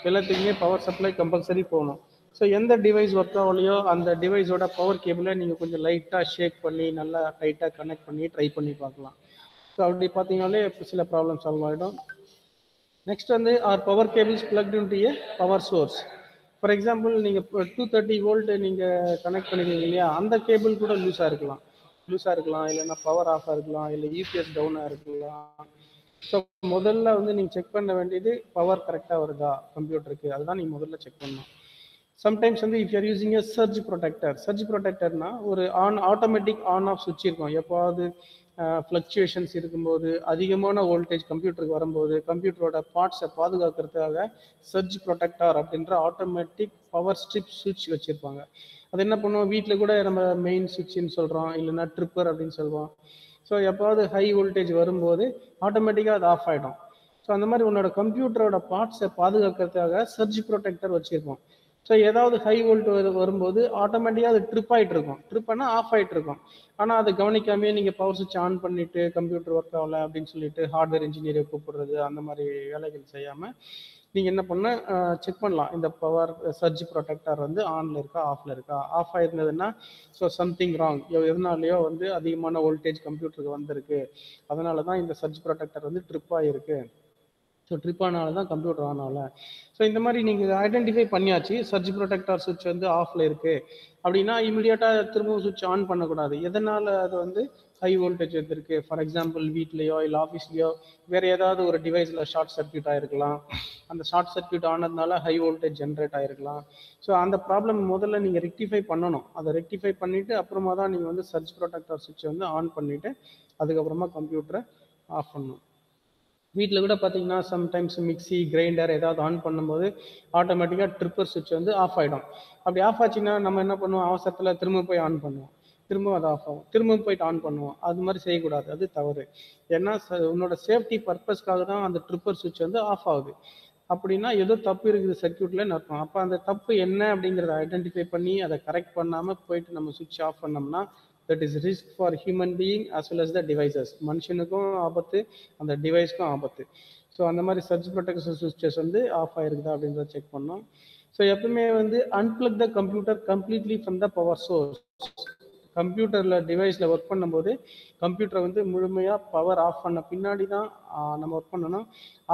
எல்லாத்துக்குமே பவர் சப்ளை கம்பல்சரி போகணும். ஸோ எந்த டிவைஸ் ஒர்க் ஆகலையோ அந்த டிவைஸோட பவர் கேபிளை நீங்கள் கொஞ்சம் லைட்டாக ஷேக் பண்ணி நல்லா டைட்டாக கனெக்ட் பண்ணி ட்ரை பண்ணி பார்க்கலாம். ஸோ அப்படி பார்த்தீங்கன்னாலே சில ப்ராப்ளம் சால்வ் ஆகிடும். நெக்ஸ்ட் வந்து are power cables plugged into a power source. For example, நீங்கள் 230 வோல்ட் நீங்கள் கனெக்ட் பண்ணிக்கிறீங்க இல்லையா, அந்த கேபிள் கூட லூஸாக இருக்கலாம், இல்லைன்னா பவர் ஆஃபாக இருக்கலாம், இல்லை யூபிஎஸ் டவுனாக இருக்கலாம். ஸோ முதல்ல வந்து நீங்கள் செக் பண்ண வேண்டியது பவர் கரெக்டாக வருதா கம்ப்யூட்டருக்கு, அதுதான் நீங்கள் முதல்ல செக் பண்ணணும். சம்டைம்ஸ் வந்து if you are using a surge ப்ரொடெக்டர்னா ஒரு ஆட்டோமேட்டிக் ஆன் ஆஃப் சுவிட்ச் இருக்கும். எப்போது ஃப்ளக்சுவேஷன்ஸ் இருக்கும்போது, அதிகமான வோல்டேஜ் கம்ப்யூட்டருக்கு வரும்போது கம்ப்யூட்டரோட பார்ட்ஸை பாதுகாக்கிறதுக்காக சர்ஜ் ப்ரொடெக்டர் அப்படின்ற ஆட்டோமேட்டிக் பவர் ஸ்ட்ரிப் சுவிட்ச் வச்சுருப்பாங்க. அது என்ன பண்ணுவோம், வீட்டில் கூட நம்ம மெயின் சுவிட்சுன்னு சொல்கிறோம், இல்லைன்னா ட்ரிப்பர் அப்படின்னு சொல்லுவோம். ஸோ எப்போது ஹை வோல்டேஜ் வரும்போது ஆட்டோமேட்டிக்காக அது ஆஃப் ஆகிடும். ஸோ அந்த மாதிரி உன்னோட கம்ப்யூட்டரோட பார்ட்ஸை பாதுகாக்கிறதுக்காக சர்ஜ் ப்ரொடெக்டர் வச்சுருப்போம். ஸோ ஏதாவது ஹை வோல்ட் வரும்போது ஆட்டோமேட்டிக்காக அது ட்ரிப் ஆகிட்டு இருக்கும், ட்ரிப்னா ஆஃப் ஆகிட்டு இருக்கும். ஆனால் அதை கவனிக்காமே நீங்கள் பவர் சுவிட்ச் ஆன் பண்ணிவிட்டு கம்ப்யூட்டர் ஒர்க் ஆகலை அப்படின்னு சொல்லிட்டு ஹார்ட்வேர் இன்ஜினியரை கூப்பிடுறது, அந்த மாதிரி வேலைகள் செய்யாமல் நீங்கள் என்ன பண்ண செக் பண்ணலாம், இந்த பவர் சர்ஜ் ப்ரொடெக்டர் வந்து ஆனில் இருக்கா ஆஃபில் இருக்கா. ஆஃப் ஆயிருந்ததுன்னா ஸோ சம்திங் ராங், எதனாலேயோ வந்து அதிகமான வோல்டேஜ் கம்ப்யூட்டருக்கு வந்திருக்கு, அதனால தான் இந்த சர்ஜ் ப்ரொடெக்டர் வந்து ட்ரிப் ஆகிருக்கு. ஸோ ட்ரிப் ஆனால தான் கம்ப்யூட்டர் ஆன் ஆகலை. ஸோ இந்த மாதிரி நீங்கள் ஐடென்டிஃபை பண்ணியாச்சு, சர்ஜ் ப்ரொடெக்டர் சுவிட்ச் வந்து ஆஃபில் இருக்குது அப்படின்னா இமீடியட்டாக திரும்பவும் சுவிட்ச் ஆன் பண்ணக்கூடாது. எதனால் அது வந்து ஹை வோல்டேஜ் வந்துருக்கு, ஃபார் எக்ஸாம்பிள் வீட்லேயோ இல்லை ஆஃபீஸ்லேயோ வேறு ஏதாவது ஒரு டிவைஸில் ஷார்ட் சர்க்யூட் ஆகிருக்கலாம், அந்த ஷார்ட் சர்க்யூட் ஆனதுனால ஹை வோல்டேஜ் ஜென்ரேட் ஆகிருக்கலாம். ஸோ அந்த ப்ராப்ளம் முதல்ல நீங்கள் ரெக்டிஃபை பண்ணணும். அதை ரெக்டிஃபை பண்ணிவிட்டு அப்புறமா தான் நீங்கள் வந்து சர்ஜ் ப்ரொடெக்டர் சுவிட்சை வந்து ஆன் பண்ணிவிட்டு அதுக்கப்புறமா கம்ப்யூட்டரை ஆஃப் பண்ணணும். வீட்டில் கூட பார்த்தீங்கன்னா சம்டைம்ஸ் மிக்சி கிரைண்டர் ஏதாவது ஆன் பண்ணும்போது ஆட்டோமேட்டிக்காக ட்ரிப்பர் சுவிட்ச் வந்து ஆஃப் ஆகிடும். அப்படி ஆஃப் ஆச்சுன்னா நம்ம என்ன பண்ணுவோம், அவசரத்தில் திரும்ப போய் ஆன் பண்ணுவோம், திரும்ப அது ஆஃப் ஆகும், திரும்ப போயிட்டு ஆன் பண்ணுவோம். அது மாதிரி செய்யக்கூடாது, அது தவறு. ஏன்னா உன்னோட சேஃப்டி பர்பஸ்க்காக தான் அந்த ட்ரிப்பர் சுவிட்ச் வந்து ஆஃப் ஆகுது. அப்படின்னா ஏதோ தப்பு இருக்குது சர்க்யூட்லன்னு அர்த்தம். அப்போ அந்த தப்பு என்ன அப்படிங்கிறத ஐடென்டிஃபை பண்ணி அதை கரெக்ட் பண்ணாமல் போயிட்டு நம்ம சுவிட்ச் ஆஃப் பண்ணோம்னா that is risk for human being as well as the devices. மனுஷனுக்கும் ஆபத்து, அந்த டிவைஸ்க்கும் ஆபத்து. ஸோ அந்த மாதிரி சர்ஜ் ப்ரொடெக்ஷன் சுவிட்சஸ் வந்து ஆஃப் ஆயிருக்குதா அப்படின்றத செக் பண்ணோம். ஸோ எப்பவுமே வந்து unplugged the computer completely from the power source. கம்ப்யூட்டரில் டிவைஸில் ஒர்க் பண்ணும்போது கம்ப்யூட்டரை வந்து முழுமையாக பவர் ஆஃப் பண்ண பின்னாடி தான் நம்ம ஒர்க் பண்ணணும்.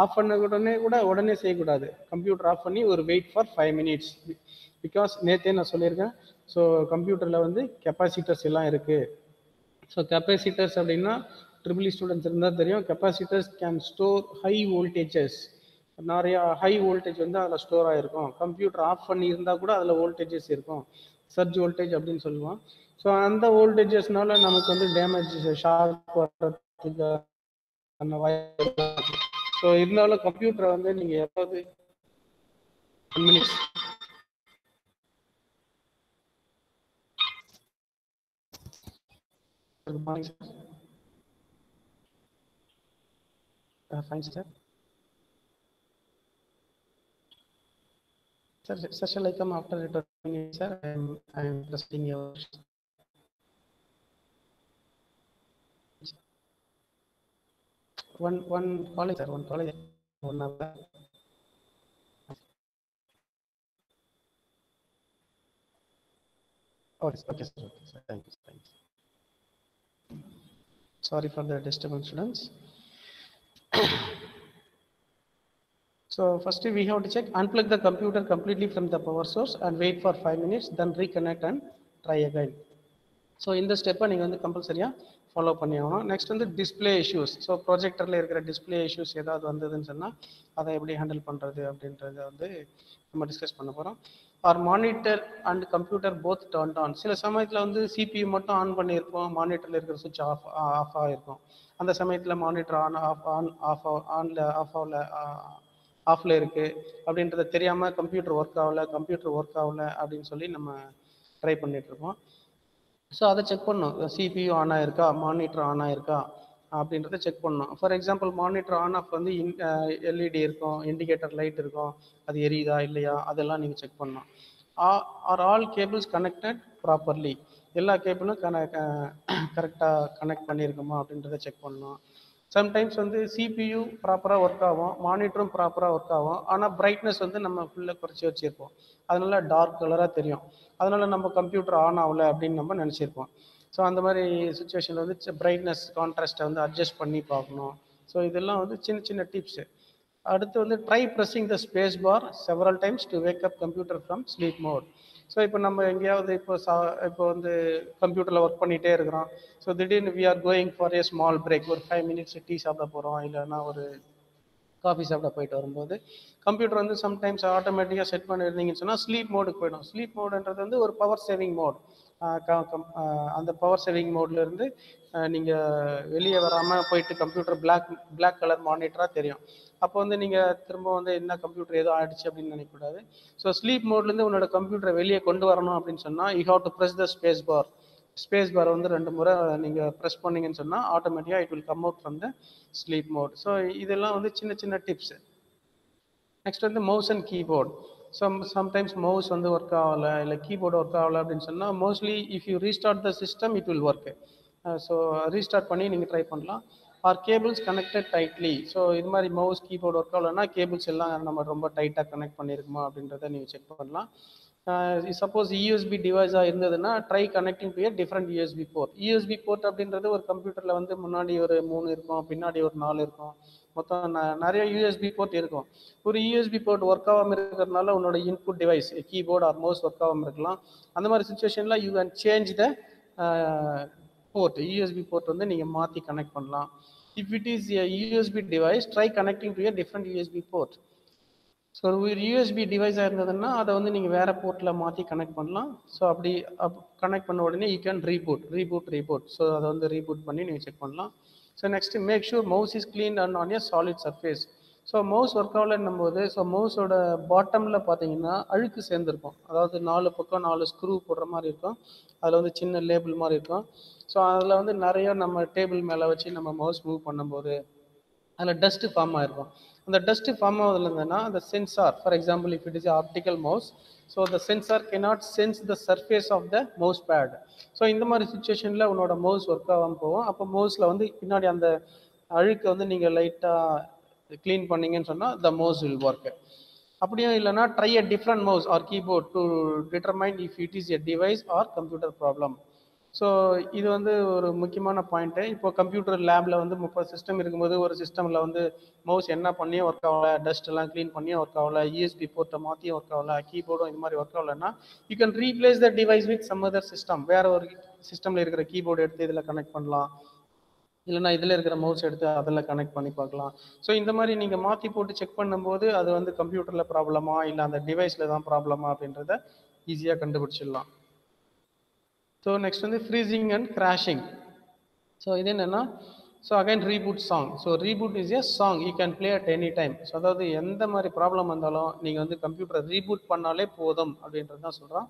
ஆஃப் பண்ண உடனே செய்யக்கூடாது. கம்ப்யூட்டர் ஆஃப் பண்ணி ஒரு வெயிட் ஃபார் 5 minutes. பிகாஸ் நேற்றே நான் சொல்லியிருக்கேன், ஸோ கம்ப்யூட்டரில் வந்து கெப்பாசிட்டர்ஸ் எல்லாம் இருக்குது. ஸோ கெப்பாசிட்டர்ஸ் அப்படின்னா ட்ரிபிள் ஸ்டூடெண்ட்ஸ் இருந்தால் தெரியும், capacitors can store high voltages. நிறையா ஹை வோல்டேஜ் வந்து அதில் ஸ்டோர் ஆகிருக்கும். கம்ப்யூட்டர் ஆஃப் பண்ணி இருந்தால் கூட அதில் வோல்டேஜஸ் இருக்கும், சர்ஜ் வோல்டேஜ் அப்படின்னு சொல்லுவோம். ஸோ அந்த வோல்டேஜஸ்னால நமக்கு வந்து டேமேஜ் ஷார்ப் வர்றதுக்கு அந்த வாய்ப்பு. ஸோ இருந்தாலும் கம்ப்யூட்டரை வந்து நீங்கள் எப்போது 1 minute. Good morning, sir. Fine, sir. Sir, shall I come after returning, sir? I am trusting your. One college, sir. One college. 1 hour. Okay, sir. Okay, sir. Thank you. Sorry for the disturbance, students. So first we have to check, unplug the computer completely from the power source and wait for 5 minutes, then reconnect and try again. So இந்த ஸ்டெப்பை நீங்கள் வந்து கம்பல்சரியாக ஃபாலோ பண்ணி ஆகணும். நெக்ஸ்ட் வந்து டிஸ்பிளே இஷ்யூஸ். ஸோ ப்ரொஜெக்டரில் இருக்கிற டிஸ்பிளே இஷ்யூஸ் ஏதாவது வந்ததுன்னு சொன்னால் அதை எப்படி ஹேண்டில் பண்ணுறது அப்படின்றத வந்து நம்ம டிஸ்கஸ் பண்ண போகிறோம். Are monitor and computer both turn on. சில சமயத்தில் வந்து சிபியு மட்டும் ஆன் பண்ணியிருப்போம், மானிட்டரில் இருக்கிற சுவிட்ச் ஆஃப் ஆகிருக்கும். அந்த சமயத்தில் மானிட்டர் ஆஃபில் இருக்குது அப்படின்றத தெரியாமல் கம்ப்யூட்டர் ஒர்க் ஆகலை அப்படின்னு சொல்லி நம்ம ட்ரை பண்ணிகிட்ருக்கோம். ஸோ அதை செக் பண்ணணும். சிபியு ஆன் ஆயிருக்கா, மானிட்டர் ஆன் ஆயிருக்கா அப்படின்றத செக் பண்ணணும். For example monitor on off வந்து எல்இடி இருக்கும், இண்டிகேட்டர் லைட் இருக்கும், அது எரியுதா இல்லையா அதெல்லாம் நீங்கள் செக் பண்ணணும். Are all cables connected properly, எல்லா கேபிளும் கரெக்டாக கனெக்ட் பண்ணியிருக்குமா அப்படின்றத செக் பண்ணணும். சம்டைம்ஸ் வந்து சிபியு ப்ராப்பராக ஒர்க் ஆகும், மானிட்டரும் ப்ராப்பராக ஒர்க் ஆகும், ஆனால் பிரைட்னஸ் வந்து நம்ம ஃபுல்லாக குறைச்சி வச்சுருப்போம், அதனால டார்க் கலராக தெரியும், அதனால நம்ம கம்ப்யூட்டர் ஆன் ஆகலை அப்படின்னு நம்ம நினச்சிருப்போம். ஸோ அந்த மாதிரி சுச்சுவேஷனில் வந்து பிரைட்னஸ் கான்ட்ராஸ்ட்டை வந்து அட்ஜஸ்ட் பண்ணி பார்க்கணும். ஸோ இதெல்லாம் வந்து சின்ன சின்ன டிப்ஸு. அடுத்து வந்து try pressing the space bar several times to wake up computer from sleep mode. So இப்போ நம்ம எங்கேயாவது இப்போ வந்து கம்ப்யூட்டரில் ஒர்க் பண்ணிகிட்டே இருக்கிறோம். ஸோ திடீர்னு we are going for a small break, ஒரு 5 minutes டீ சாப்பிட போகிறோம், இல்லைன்னா ஒரு காஃபி சாப்பிட போயிட்டு வரும்போது கம்ப்யூட்டர் வந்து சம்டைம்ஸ் ஆட்டோமேட்டிக்காக செட் பண்ணியிருந்தீங்கன்னு சொன்னால் ஸ்லீப் மோடுக்கு போயிடும். ஸ்லீப் மோடுன்றது வந்து ஒரு பவர் சேவிங் மோட். அந்த பவர் சேவிங் மோட்லேருந்து நீங்கள் வெளியே வராமல் போயிட்டு கம்ப்யூட்டர் பிளாக் கலர் மானிட்டராக தெரியும். அப்போ வந்து நீங்கள் திரும்ப வந்து என்ன கம்ப்யூட்டர் ஏதோ ஆயிடுச்சு அப்படின்னு நினைக்கக்கூடாது. ஸோ ஸ்லீப் மோட்லேருந்து உன்னோட கம்ப்யூட்டரை வெளியே கொண்டு வரணும் அப்படின்னு சொன்னால் you have to press the space bar. Space bar வந்து 2 முறை நீங்கள் ப்ரெஸ் பண்ணிங்கன்னு சொன்னால் ஆட்டோமேட்டிக்காக it will come out from the sleep mode. So இதெல்லாம் வந்து சின்ன சின்ன டிப்ஸு. நெக்ஸ்ட் வந்து mouse and keyboard. Sometimes mouse வந்து ஒர்க் ஆகலை, இல்லை கீபோர்டு ஒர்க் ஆகலை அப்படின்னு சொன்னால் mostly if you restart the system it will work. So restart பண்ணி நீங்கள் ட்ரை பண்ணலாம். Are cables connected tightly. So இது மாதிரி மவுஸ் கீபோர்டு ஒர்க் ஆகலைன்னா கேபிள்ஸ் எல்லாம் நம்ம ரொம்ப டைட்டாக கனெக்ட் பண்ணியிருக்குமா அப்படின்றத நீங்கள் செக் பண்ணலாம். சப்போஸ் யூஎஸ்பி டிவைஸாக இருந்ததுன்னா try connecting to A different USB board. USB board அப்படின்றது ஒரு கம்ப்யூட்டரில் வந்து முன்னாடி ஒரு 3 இருக்கும், பின்னாடி ஒரு 4 இருக்கும், மொத்தம் நிறைய யூஎஸ்பி போர்ட் இருக்கும். ஒரு யூஎஸ்பி போர்ட் ஒர்க் ஆகாமல் இருக்கிறதுனால உன்னோட input device keyboard or mouse work ஆகாமல் இருக்கலாம். அந்த மாதிரி சுச்சுவேஷனில் you can change the port. USB port வந்து நீங்கள் மாற்றி கனெக்ட் பண்ணலாம். If it is a USB device, try connecting to a different USB port. So ஒரு யூஎஸ்பி டிவைஸாக இருந்ததுன்னா அதை வந்து நீங்கள் வேறு போர்ட்டில் மாற்றி கனெக்ட் பண்ணலாம். ஸோ அப்படி கனெக்ட் பண்ண உடனே யூ கேன் ரீபூட். ஸோ அதை வந்து ரீபூட் பண்ணி நீங்கள் செக் பண்ணலாம். So next make sure mouse is clean and on a solid surface. So mouse work ஆகலன்னும் போது ஸோ மவுஸோட பாட்டமில் பார்த்தீங்கன்னா அழுக்கு சேர்ந்துருக்கும். அதாவது 4 பக்கம் 4 ஸ்க்ரூ போடுற மாதிரி இருக்கும், அதில் வந்து சின்ன லேபிள் மாதிரி இருக்கும். ஸோ அதில் வந்து நிறைய நம்ம டேபிள் மேலே வச்சு நம்ம மவுஸ் மூவ் பண்ணும்போது அதில் டஸ்ட்டு ஃபார்ம் ஆகிருக்கும். அந்த டஸ்ட்டு ஃபார்ம் ஆகுதுல இருந்ததுன்னா அந்த sensor, for example if it is optical mouse, so the sensor cannot sense the surface of the mouse pad. So இந்த மாதிரி சுச்சுவேஷனில் உன்னோட மவுஸ் ஒர்க் ஆகாமல் போகும். அப்போ மவுஸில் வந்து பின்னாடி அந்த அழுக்கை வந்து நீங்கள் லைட்டாக க்ளீன் பண்ணிங்கன்னு சொன்னால் த மவுஸ் வில் ஒர்க். அப்படியும் இல்லைனா try a different mouse or keyboard to determine if it is a device or computer problem. So இது வந்து ஒரு முக்கியமான பாயிண்ட்டு. இப்போ கம்ப்யூட்டர் லேபில் வந்து 30 சிஸ்டம் இருக்கும்போது ஒரு சிஸ்டமில் வந்து மவுஸ் என்ன பண்ணியும் ஒர்க் ஆகலை, டஸ்ட் எல்லாம் க்ளீன் பண்ணியும் ஒர்க் ஆகலை, யூஎஸ்பி போர்ட்டை மாற்றியும் ஒர்க் ஆகலை, கீபோர்டும் இது மாதிரி ஒர்க் ஆகலைன்னா you can replace the device with some other system. வேறு ஒரு சிஸ்டமில் இருக்கிற கீபோர்டு எடுத்து இதில் கனெக்ட் பண்ணலாம், இல்லைனா இதில் இருக்கிற மவுஸ் எடுத்து அதில் கனெக்ட் பண்ணி பார்க்கலாம். ஸோ இந்த மாதிரி நீங்கள் மாற்றி போட்டு செக் பண்ணும்போது அது வந்து கம்ப்யூட்டரில் ப்ராப்ளமா இல்லை அந்த டிவைஸில் தான் ப்ராப்ளமா அப்படின்றத ஈஸியாக கண்டுபிடிச்சிடலாம். ஸோ நெக்ஸ்ட் வந்து ஃப்ரீசிங் அண்ட் கிராஷிங். ஸோ இது என்னென்னா, so again reboot song. So reboot is a song you can play at any time. So அதாவது எந்த மாதிரி ப்ராப்ளம் வந்தாலும் நீங்கள் வந்து கம்ப்யூட்டரை ரீபூட் பண்ணாலே போதும் அப்படின்றது தான் சொல்கிறோம்.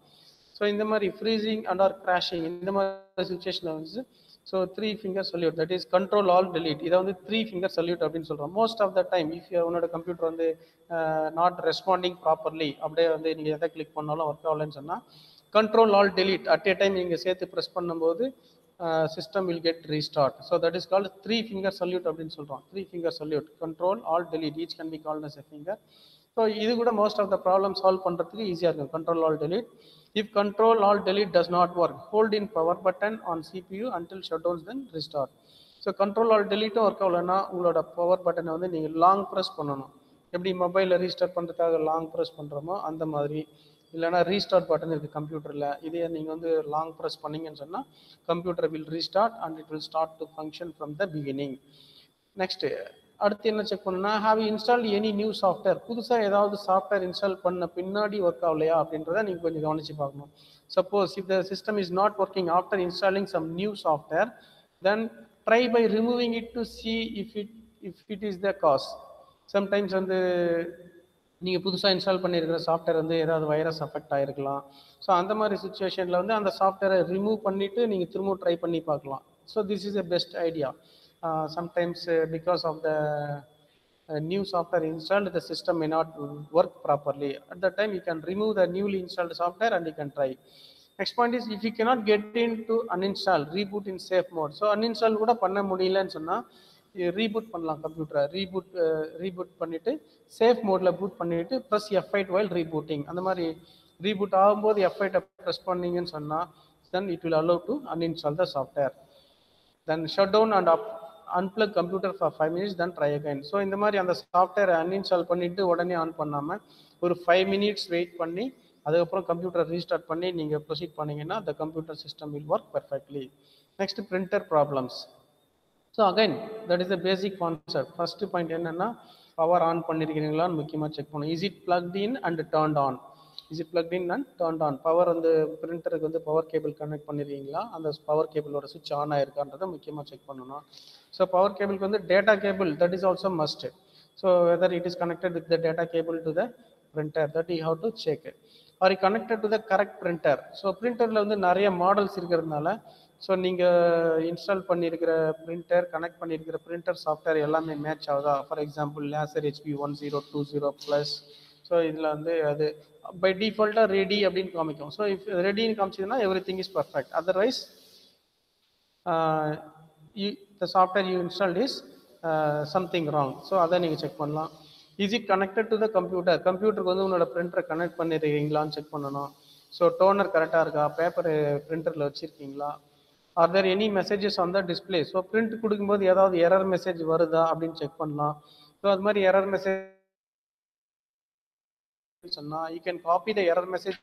ஸோ இந்த மாதிரி ஃப்ரீசிங் அண்ட் ஆர் கிராஷிங் இந்த மாதிரி சுச்சுவேஷனில் வந்து so 3 finger salute, that is control alt delete. இதை வந்து 3 finger salute அப்படின்னு சொல்கிறோம். Most of the time if உன்னோட கம்ப்யூட்டர் வந்து நாட் ரெஸ்பாண்டிங் ப்ராப்பர்லி, அப்படியே வந்து நீங்கள் எதை கிளிக் பண்ணாலும் ஒர்க் ஆகலைன்னு சொன்னால் control alt delete at a time நீங்கள் சேர்த்து ப்ரெஸ் பண்ணும்போது system will get restart. So that is called 3 finger salute அப்படின்னு சொல்கிறோம். 3 finger salute, control alt delete, each can be called as a finger. So இது கூட most of the problem solve பண்ணுறதுக்கு ஈஸியாக இருக்கும். Control alt delete. If control alt delete does not work, hold in power button on CPU until shutdowns, then restart. So control alt delete work ஆகலைன்னா உங்களோட பவர் பட்டனை வந்து நீங்கள் லாங் ப்ரெஸ் பண்ணணும். எப்படி மொபைலில் ரீஸ்டார்ட் பண்ணுறதுக்காக லாங் ப்ரெஸ் பண்ணுறோமோ அந்த மாதிரி. இல்லைனா ரீஸ்டார்ட் பட்டன் இருக்குது கம்ப்யூட்டரில், இதே நீங்கள் வந்து லாங் ப்ரெஸ் பண்ணிங்கன்னு சொன்னால் computer will restart and it will start to function from the beginning. Next அடுத்து என்ன செக் பண்ணணும்னா, have you installed any new software. புதுசாக ஏதாவது சாஃப்ட்வேர் இன்ஸ்டால் பண்ண பின்னாடி ஒர்க் ஆகலையா அப்படின்றத நீங்கள் கொஞ்சம் கவனித்து பார்க்கணும். Suppose if the system is not working after installing some new software, then try by removing it to see if it is the cause. Sometimes வந்து நீங்கள் புதுசாக இன்ஸ்டால் பண்ணியிருக்கிற சாஃப்ட்வேர் வந்து ஏதாவது வைரஸ் அஃபெக்ட் ஆகிருக்கலாம். ஸோ அந்த மாதிரி சுச்சுவேஷனில் வந்து அந்த சாஃப்ட்வேரை ரிமூவ் பண்ணிவிட்டு நீங்கள் திரும்ப ட்ரை பண்ணி பார்க்கலாம். So this is a best idea. Sometimes because of the new software installed, the system may not work properly. At that time you can remove the newly installed software and you can try. Next point is, if you cannot get into uninstall, reboot in safe mode. So uninstall கூட பண்ண முடியலன்னு சொன்னால் ரீபூட் பண்ணலாம் கம்ப்யூட்டரை. ரீபூட் பண்ணிவிட்டு சேஃப் மோடில் பூட் பண்ணிவிட்டு ப்ளஸ் F8 while rebooting. அந்த மாதிரி ரீபூட் ஆகும்போது F8 ப்ரெஸ் பண்ணிங்கன்னு சொன்னால் then it will allow to uninstall the software. Then shut down and unplug computer for 5 minutes, then try again. So இந்த மாதிரி அந்த சாஃப்ட்வேரை அன்இன்ஸ்டால் பண்ணிவிட்டு உடனே ஆன் பண்ணாமல் ஒரு 5 minutes வெயிட் பண்ணி அதுக்கப்புறம் கம்ப்யூட்டரை ரீஸ்டார்ட் பண்ணி நீங்கள் ப்ரொசீட் பண்ணிங்கன்னா the computer system will work perfectly. Next, printer problems. So again that is the basic concept. First point என்னென்னா, பவர் ஆன் பண்ணியிருக்கிறீங்களான்னு முக்கியமாக செக் பண்ணணும். Is it plugged in and turned on? Is it plugged in and turned on? Power வந்து பிரிண்டருக்கு வந்து பவர் கேபிள் கனெக்ட் பண்ணிருக்கீங்களா, அந்த பவர் கேபிளோட சுவிட்ச் ஆன் ஆயிருக்கான்றதை முக்கியமாக செக் பண்ணணும். ஸோ பவர் கேபிளுக்கு வந்து data cable, that is also must. So whether it is connected with the data cable to the printer, that you have to check. Or connected to the correct printer. So பிரிண்டரில் வந்து நிறைய மாடல்ஸ் இருக்கிறதுனால ஸோ நீங்கள் இன்ஸ்டால் பண்ணியிருக்கிற பிரிண்டர், கனெக்ட் பண்ணியிருக்கிற பிரிண்டர் சாஃப்ட்வேர் எல்லாமே மேட்ச் ஆகுதா? For example laser HP 1020+. So இதில் வந்து அது பை டிஃபால்ட்டாக ரெடி அப்படின்னு காமிக்கும். ஸோ இஃப் ரெடின்னு காமிச்சதுன்னா every thing is perfect. Otherwise the software you installed is something wrong. So அதை நீங்கள் செக் பண்ணலாம். Is it connected to the computer? கம்ப்யூட்டருக்கு வந்து உங்களோட பிரிண்டரை கனெக்ட் பண்ணிருக்கீங்களான்னு செக் பண்ணணும். ஸோ டோனர் கரெக்டாக இருக்கா, பேப்பர் பிரிண்டரில் வச்சுருக்கீங்களா, are there any messages on the display? So print கொடுக்கும்போது ஏதாவது எரர் மெசேஜ் வருதா அப்படின்னு செக் பண்ணலாம். ஸோ அது மாதிரி எரர் மெசேஜ் சொன்னால் you can copy the error message.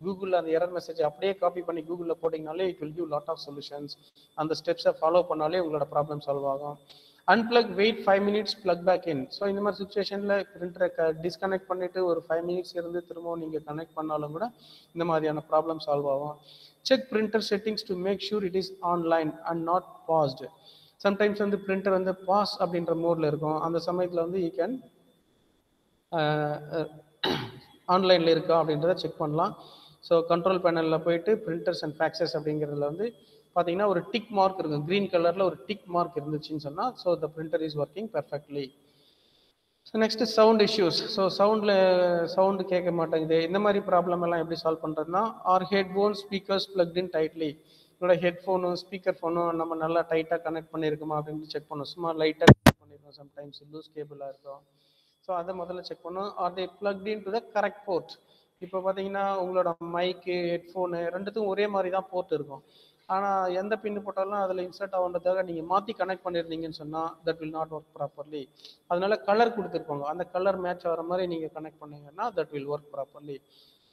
கூகுளில் அந்த எரர் மெசேஜ் அப்படியே காப்பி பண்ணி கூகுளில் போட்டிங்கனாலே it will give lot of solutions. அந்த ஸ்டெப்ஸை ஃபாலோ பண்ணாலே உங்களோட ப்ராப்ளம் சால்வ் ஆகும். Unplug, wait 5 minutes, plug back in. So இந்த மாதிரி சுச்சுவேஷனில் பிரிண்டரை டிஸ்கனெக்ட் பண்ணிவிட்டு ஒரு 5 minutes இருந்து திரும்பவும் நீங்கள் கனெக்ட் பண்ணாலும் கூட இந்த மாதிரியான ப்ராப்ளம் சால்வ் ஆகும். Check printer settings to make sure it is online and not paused. Sometimes வந்து பிரிண்டர் வந்து பாஸ் அப்படின்ற மோடில் இருக்கும். அந்த சமயத்தில் வந்து யூ கேன் ஆன்லைனில் இருக்கா அப்படின்றத செக் பண்ணலாம். ஸோ கண்ட்ரோல் பேனலில் போயிட்டு பிரிண்டர்ஸ் அண்ட் ஃபேக்ஸஸ் அப்படிங்கிறதுல வந்து பார்த்தீங்கன்னா ஒரு டிக் மார்க் இருக்கும், க்ரீன் கலரில் ஒரு டிக் மார்க் இருந்துச்சுன்னு சொன்னால் so the printer is working perfectly. So next sound issues. So sound கேட்க மாட்டேங்குது. இந்த மாதிரி ப்ராப்ளம் எல்லாம் எப்படி சால்வ் பண்ணுறதுனா, ஆர் ஹெட்ஃபோன் ஸ்பீக்கர்ஸ் பிளக்ட் இன் டைட்லி. என்னோட ஹெட்ஃபோனும் ஸ்பீக்கர் ஃபோனும் நம்ம நல்லா டைட்டாக கனெக்ட் பண்ணியிருக்குமா அப்படின்னு செக் பண்ணணும். சும்மா லைட்டாக கனெக்ட் பண்ணியிருக்கோம், சம்டைம்ஸ் லூஸ் கேபிளாக இருக்கும். ஸோ அதை முதல்ல செக் பண்ணணும். Are they plugged in to the correct port. இப்போ பார்த்தீங்கன்னா உங்களோட மைக்கு, ஹெட்ஃபோனு ரெண்டுத்துக்கும் ஒரே மாதிரி தான் போர்ட் இருக்கும். ஆனால் எந்த பின்னு போட்டாலும் அதில் இன்சர்ட் ஆகுன்றதுக்காக நீங்கள் மாற்றி கனெக்ட் பண்ணியிருந்தீங்கன்னு சொன்னால் that will not work properly. அதனால கலர் கொடுத்துருப்பாங்க, அந்த கலர் மேட்ச் ஆகிற மாதிரி நீங்கள் கனெக்ட் பண்ணீங்கன்னா தட் வில் ஒர்க் ப்ராப்பர்லி.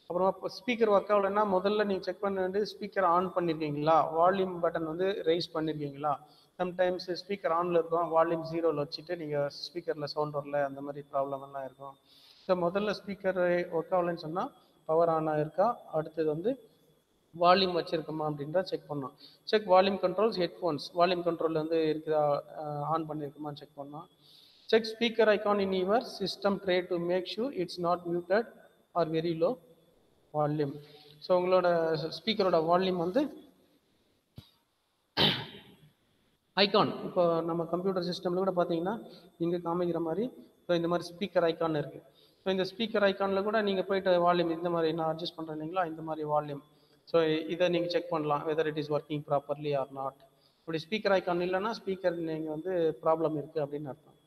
அப்புறமா ஸ்பீக்கர் ஒர்க் ஆகலைன்னா முதல்ல நீங்கள் செக் பண்ண வேண்டியது ஸ்பீக்கர் ஆன் பண்ணியிருக்கீங்களா, வால்யூம் பட்டன் வந்து ரைஸ் பண்ணியிருக்கீங்களா. சம்டைம்ஸ் ஸ்பீக்கர் ஆனில் இருக்கும், வால்யூம் 0ல் வச்சுட்டு நீங்கள் ஸ்பீக்கரில் சவுண்ட் வரல, அந்த மாதிரி ப்ராப்ளம் எல்லாம் இருக்கும். ஸோ முதல்ல ஸ்பீக்கர் ஒர்க் ஆகலைன்னு சொன்னால் பவர் ஆன் ஆகிருக்கா, அடுத்தது வந்து வால்யூம் வச்சிருக்கோமா அப்படின்றத செக் பண்ணோம். Check volume controls headphones, volume control வந்து இருக்குதா, ஆன் பண்ணியிருக்குமான்னு செக் பண்ணோம். Check speaker icon in your system tray to make sure it's not muted or very low volume. So உங்களோட ஸ்பீக்கரோட வால்யூம் வந்து ஐகான், இப்போ நம்ம கம்ப்யூட்டர் சிஸ்டமில் கூட பார்த்தீங்கன்னா இங்கே காமிக்கிற மாதிரி ஸோ இந்த மாதிரி ஸ்பீக்கர் ஐகான் இருக்குது. ஸோ இந்த ஸ்பீக்கர் ஐகானில் கூட நீங்கள் போய்ட்டு வால்யூம் இந்த மாதிரி நான் அட்ஜஸ்ட் பண்ணுறேன் இல்லைங்களா, இந்த மாதிரி வால்யூம். ஸோ இதை நீங்கள் செக் பண்ணலாம் whether it is working properly or not. இப்படி ஸ்பீக்கர் ஐகான் இல்லைன்னா ஸ்பீக்கர் நீங்கள் வந்து ப்ராப்ளம் இருக்குது அப்படின்னு அர்த்தம்.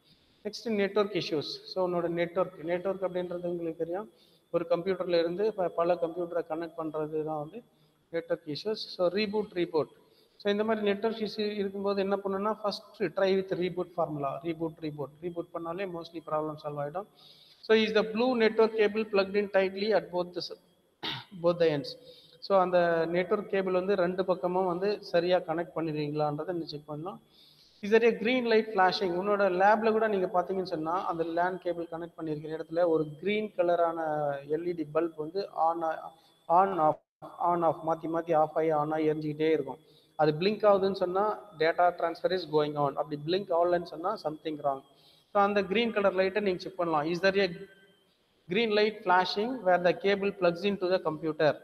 Next network issues. ஸோ உன்னோட நெட்வொர்க் அப்படின்றது உங்களுக்கு தெரியும், ஒரு கம்ப்யூட்டரில் இருந்து பல கம்ப்யூட்டரை கனெக்ட் பண்ணுறது தான் வந்து network issues. So reboot. So இந்த மாதிரி நெட்வொர்க் இஷ்யூ இருக்கும்போது என்ன பண்ணணும்னா first try with reboot formula. Reboot பண்ணாலே மோஸ்ட்லி ப்ராப்ளம் சால்வ் ஆகிடும். So is the blue network cable plugged in tightly at both the ends. So அந்த நெட்வொர்க் கேபிள் வந்து ரெண்டு பக்கமும் வந்து சரியாக கனெக்ட் பண்ணிடுறீங்களான்றதை நீங்கள் செக் பண்ணலாம். Is that a green light flashing. உன்னோட லேப்ல கூட நீங்கள் பார்த்தீங்கன்னு சொன்னால் அந்த லேண்ட் கேபிள் கனெக்ட் பண்ணியிருக்கிற இடத்துல ஒரு க்ரீன் கலரான எல்இடி பல்ப் வந்து ஆன் ஆஃப் மாற்றி ஆஃப் ஆகி ஆன் ஆகி எரிஞ்சிக்கிட்டே இருக்கும். அது பிளிங்க் ஆகுதுன்னு சொன்னால் data transfer is going on, அப்படி பிளிங்க் ஆகலன்னு சொன்னால் சம்திங் ராங். ஸோ அந்த க்ரீன் கலர் லைட்டை நீங்கள் செக் பண்ணலாம். Is that a green light flashing where the cable plugs in to the computer.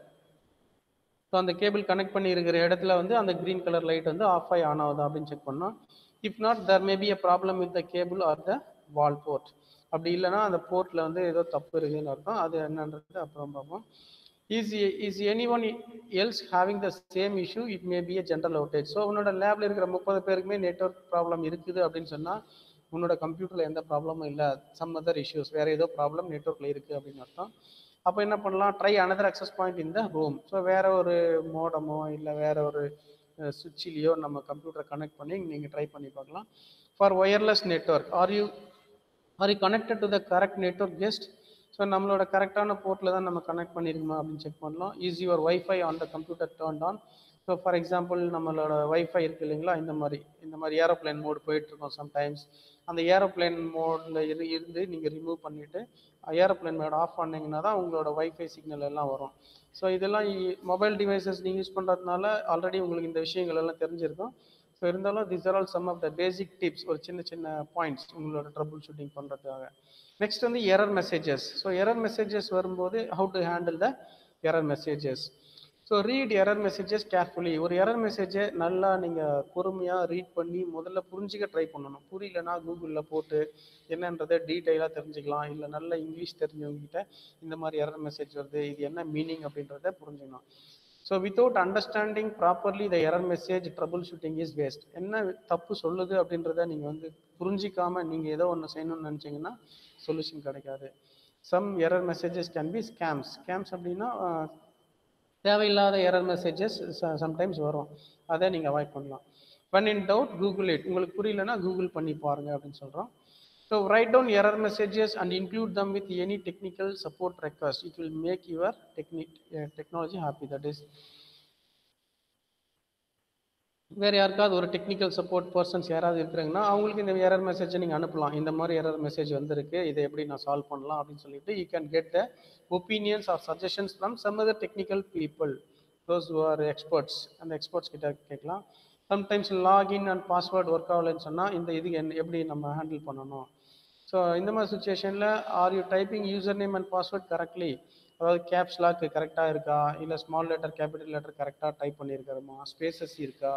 So அந்த கேபிள் கனெக்ட் பண்ணி இருக்கிற இடத்துல வந்து அந்த க்ரீன் கலர் லைட் வந்து ஆஃப் ஆகி ஆன் ஆகுதா அப்படின்னு செக் பண்ணோம். If not there may be a problem with the cable or the wall port. அப்படி இல்லைனா அந்த போர்ட்டில் வந்து ஏதோ தப்பு இருக்குதுன்னு அர்த்தம். அது என்னன்றது அப்புறம் பார்ப்போம். Is any one else having the same issue, it may be a general outage. So உன்னோட லேபில் இருக்கிற 30 பேருக்குமே நெட்வொர்க் ப்ராப்ளம் இருக்குது அப்படின்னு சொன்னால் உன்னோட கம்ப்யூட்டரில் எந்த ப்ராப்ளமும் இல்லை, சம் அதர் இஷ்யூஸ், வேறு ஏதோ ப்ராப்ளம் நெட்வொர்க்கில் இருக்குது அப்படின்னு அர்த்தம். அப்போ என்ன பண்ணலாம், try another access point in the room. So வேற ஒரு மோடமோ இல்லை வேற ஒரு சுவிட்சிலேயோ நம்ம கம்ப்யூட்டரை கனெக்ட் பண்ணி நீங்கள் ட்ரை பண்ணி பார்க்கலாம். For wireless network are you connected to the correct network guest. So நம்மளோட கரெக்டான போர்ட்டில் தான் நம்ம கனெக்ட் பண்ணியிருக்கோமா அப்படின்னு செக் பண்ணலாம். Is your wifi on the computer turned on. So for example நம்மளோட வைஃபை இருக்குது இல்லைங்களா, இந்த மாதிரி ஏரோப்ளைன் மோடு போயிட்டுருக்கோம் சம்டைம்ஸ். அந்த ஏரோப்ளைன் மோடில் இருந்து நீங்கள் ரிமூவ் பண்ணிவிட்டு ஏரோப்ளைன் மோட் ஆஃப் பண்ணிங்கன்னா தான் உங்களோட வைஃபை சிக்னல் எல்லாம் வரும். ஸோ இதெல்லாம் மொபைல் டிவைசஸ் நீங்கள் யூஸ் பண்ணுறதுனால ஆல்ரெடி உங்களுக்கு இந்த விஷயங்கள் எல்லாம் தெரிஞ்சிருக்கும். ஸோ இருந்தாலும் this are all some of the basic tips, ஒரு சின்ன பாயிண்ட்ஸ் உங்களோட ட்ரபிள் ஷூட்டிங் பண்ணுறதுக்காக. நெக்ஸ்ட் வந்து error messages. So error messages வரும்போது how to handle the error messages. So read error messages carefully. ஒரு எரர் மெசேஜை நல்லா நீங்கள் பொறுமையாக ரீட் பண்ணி முதல்ல புரிஞ்சிக்க ட்ரை பண்ணணும். புரியலன்னா கூகுளில் போட்டு என்னன்றதை டீட்டெயிலாக தெரிஞ்சுக்கலாம். இல்லை நல்ல இங்கிலீஷ் தெரிஞ்சவங்ககிட்ட இந்த மாதிரி எரர் மெசேஜ் வருது, இது என்ன மீனிங் அப்படின்றத புரிஞ்சுக்கணும். So without understanding properly the error message trouble shooting is waste. என்ன தப்பு சொல்லுது அப்படின்றத நீங்கள் வந்து புரிஞ்சிக்காமல் நீங்கள் ஏதோ ஒன்று செய்யணும்னு நினச்சிங்கன்னா சொல்யூஷன் கிடைக்காது. Some error messages can be scams. அப்படின்னா தேவையில்லாத எரர் மெசேஜஸ் சம்டைம்ஸ் வரும், அதை நீங்கள் அவாய்ட் பண்ணலாம். when in doubt Google it. உங்களுக்கு புரியலன்னா கூகுள் பண்ணி பாருங்க அப்படின்னு சொல்கிறோம். So write down error messages and include them with any technical support request. It will make your technology happy. That is வேறு யாருக்காவது ஒரு டெக்னிக்கல் சப்போர்ட் பர்சன்ஸ் யாராவது இருக்கிறாங்கன்னா அவங்களுக்கு இந்த எரர் மெசேஜை நீங்கள் அனுப்பலாம். இந்த மாதிரி எரர் மெசேஜ் வந்திருக்கு, இதை எப்படி நான் சால்வ் பண்ணலாம் அப்படின்னு சொல்லிட்டு you can get the opinions or suggestions from some other technical people, those who are experts. அந்த எக்ஸ்பர்ட்ஸ் கிட்ட கேட்கலாம். Sometimes login and password work ஆகலைன்னு சொன்னால் இந்த இது எப்படி நம்ம ஹேண்டில் பண்ணணும். ஸோ இந்த மாதிரி சுச்சுவேஷனில் are you typing user name and password correctly, அதாவது கேப்ஸ் லாக் கரெக்டாக இருக்கா, இல்லை ஸ்மால் லெட்டர் கேபிட்டல் லெட்டர் கரெக்டாக டைப் பண்ணியிருக்கிறோமா, ஸ்பேசஸ் இருக்கா,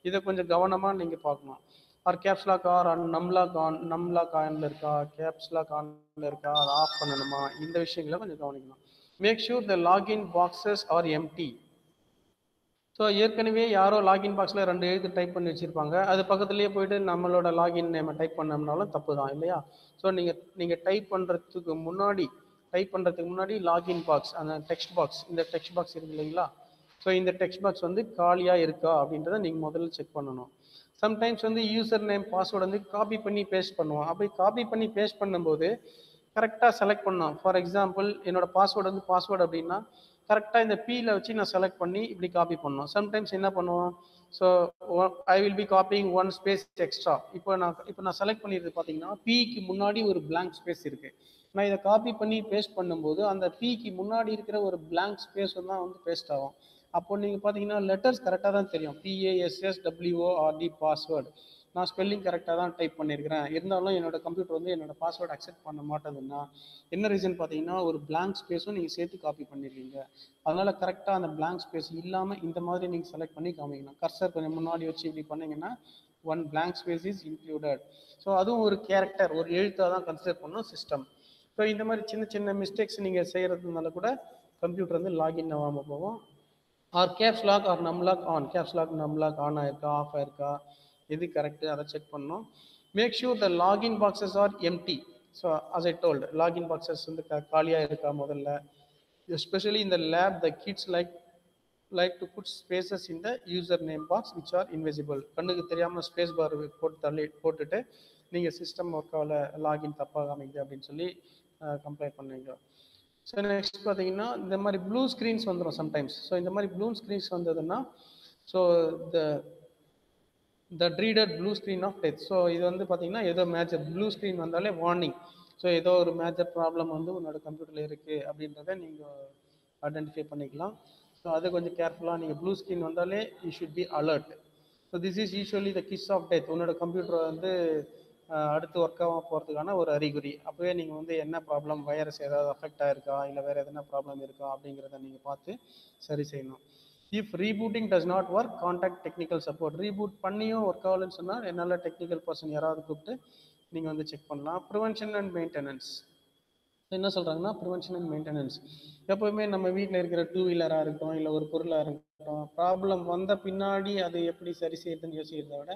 இதை கொஞ்சம் கவனமாக நீங்கள் பார்க்கணும். ஆர் கேப்ஸ் லாக் ஆர் நம்லாக் ஆனில் இருக்கா, கேப்ஸ் லாக் ஆனில் இருக்கா, அதை ஆஃப் பண்ணணுமா, இந்த விஷயங்களை கொஞ்சம் கவனிக்கணும். Make sure the login boxes are empty. So ஏற்கனவே யாரோ லாகின் பாக்ஸில் 2 எழுத்து டைப் பண்ணி வச்சுருப்பாங்க, அது பக்கத்துலேயே போயிட்டு நம்மளோட லாகின் நேமை டைப் பண்ணோம்னாலும் தப்பு தான் இல்லையா. ஸோ நீங்கள் டைப் பண்ணுறதுக்கு முன்னாடி லாகின் பாக்ஸ், அந்த டெக்ஸ்ட் பாக்ஸ், இந்த டெக்ஸ்ட் பாக்ஸ் இருக்குது இல்லைங்களா, ஸோ இந்த டெக்ஸ்ட் பாக்ஸ் வந்து காலியாக இருக்கா அப்படின்றத நீங்கள் முதல்ல செக் பண்ணணும். சம்டைம்ஸ் வந்து யூசர் நேம் பாஸ்வேர்டு வந்து காப்பி பண்ணி பேஸ்ட் பண்ணுவோம். அப்படி காப்பி பண்ணி பேஸ்ட் பண்ணும்போது கரெக்டாக செலக்ட் பண்ணோம். ஃபார் எக்ஸாம்பிள் என்னோட பாஸ்வேர்டு வந்து பாஸ்வேர்டு அப்படின்னா கரெக்டாக இந்த பீல வச்சு நான் செலக்ட் பண்ணி இப்படி காப்பி பண்ணணும். சம்டைம்ஸ் என்ன பண்ணுவோம், so I will be copying one space extra. இப்போ நான் செலக்ட் பண்ணிடுறது பார்த்தீங்கன்னா பிக்கு முன்னாடி ஒரு பிளாங்க் ஸ்பேஸ் இருக்கு. நான் இதை காப்பி பண்ணி பேஸ்ட் பண்ணும்போது அந்த பிக்கு முன்னாடி இருக்கிற ஒரு பிளாங்க் ஸ்பேஸ் தான் வந்து பேஸ்ட் ஆகும். அப்போ நீங்கள் பார்த்தீங்கன்னா லெட்டர்ஸ் கரெக்டாக தான் தெரியும், PASSWORD பாஸ்வேர்டு. நான் ஸ்பெல்லிங் கரெக்டாக தான் டைப் பண்ணியிருக்கிறேன், இருந்தாலும் என்னோட கம்ப்யூட்டர் வந்து என்னோட பாஸ்வேர்டு அக்செப்ட் பண்ண மாட்டேதுன்னா என்ன ரீசன் பார்த்தீங்கன்னா ஒரு பிளாங்க் ஸ்பேஸும் நீங்கள் சேர்த்து காப்பி பண்ணிடுவீங்க. அதனால் கரெக்டாக அந்த பிளாங்க் ஸ்பேஸ் இல்லாமல் இந்த மாதிரி நீங்கள் செலக்ட் பண்ணி காமிக்கணும். கர்சர் கொஞ்சம் முன்னாடி வச்சு இப்படி பண்ணிங்கன்னா one blank space is included. So அதுவும் ஒரு கேரக்டர், ஒரு எழுத்தாக தான் கன்சிடர் பண்ணணும் சிஸ்டம். ஸோ இந்த மாதிரி சின்ன சின்ன மிஸ்டேக்ஸ் நீங்கள் செய்கிறதுனால கூட கம்ப்யூட்டர் வந்து லாகின் ஆகாமல் போகும். Are caps lock or num lock on, caps lock num lock on ஆயிருக்கா ஆஃப் ஆயிருக்கா எது கரெக்டு அதை செக் பண்ணணும். Make sure the login boxes are empty. So as I told login boxes வந்து காலியாக இருக்கா முதல்ல. எஸ்பெஷலி இந்த lab the kids like to put spaces in the user name box which are invisible. கண்ணுக்கு தெரியாமல் ஸ்பேஸ் பார் போட்டுட்டு நீங்கள் சிஸ்டம் ஒர்க்காவில் லாகின் தப்பாக காமிக்குது அப்படின்னு சொல்லி கம்ப்ளைண்ட் பண்ணுவீங்க. ஸோ நெக்ஸ்ட் பார்த்தீங்கன்னா இந்த மாதிரி ப்ளூ ஸ்க்ரீன்ஸ் வந்துடும் சம்டைம்ஸ். ஸோ இந்த மாதிரி ப்ளூ ஸ்க்ரீன்ஸ் வந்ததுன்னா so the dreaded blue screen of death. So இது வந்து பார்த்தீங்கன்னா ஏதோ மேஜர் ப்ளூ ஸ்க்ரீன் வந்தாலே வார்னிங். ஸோ ஏதோ ஒரு மேஜர் ப்ராப்ளம் வந்து உன்னோட கம்ப்யூட்டரில் இருக்குது அப்படின்றத நீங்கள் ஐடென்டிஃபை பண்ணிக்கலாம். ஸோ அதை கொஞ்சம் கேர்ஃபுல்லாக நீங்கள் ப்ளூ ஸ்க்ரீன் வந்தாலே you should be alert. So this is usually the kiss of death. உன்னோட கம்ப்யூட்டரை வந்து அடுத்து ஒர்க் ஆகாமல் போகிறதுக்கான ஒரு அறிகுறி. அப்போவே நீங்கள் வந்து என்ன ப்ராப்ளம், வைரஸ் ஏதாவது அஃபெக்ட் ஆகிருக்கா இல்லை வேறு எதனா ப்ராப்ளம் இருக்கா அப்படிங்கிறத நீங்கள் பார்த்து சரி செய்யணும். If rebooting does not work contact technical support. Reboot பண்ணியும் ஒர்க் ஆகலன்னு சொன்னால் என்னால் டெக்னிக்கல் பர்சன் யாராவது கூப்பிட்டு நீங்கள் வந்து செக் பண்ணலாம். ப்ரிவென்ஷன் அண்ட் மெயின்டெனன்ஸ் என்ன சொல்கிறாங்கன்னா ப்ரிவென்ஷன் அண்ட் மெயின்டெனன்ஸ். எப்போவுமே நம்ம வீட்டில் இருக்கிற டூ வீலராக இருக்கட்டும் இல்லை ஒரு பொருளாக இருக்கட்டும், ப்ராப்ளம் வந்த பின்னாடி அது எப்படி சரி செய்யறதுன்னு யோசிக்கிறத விட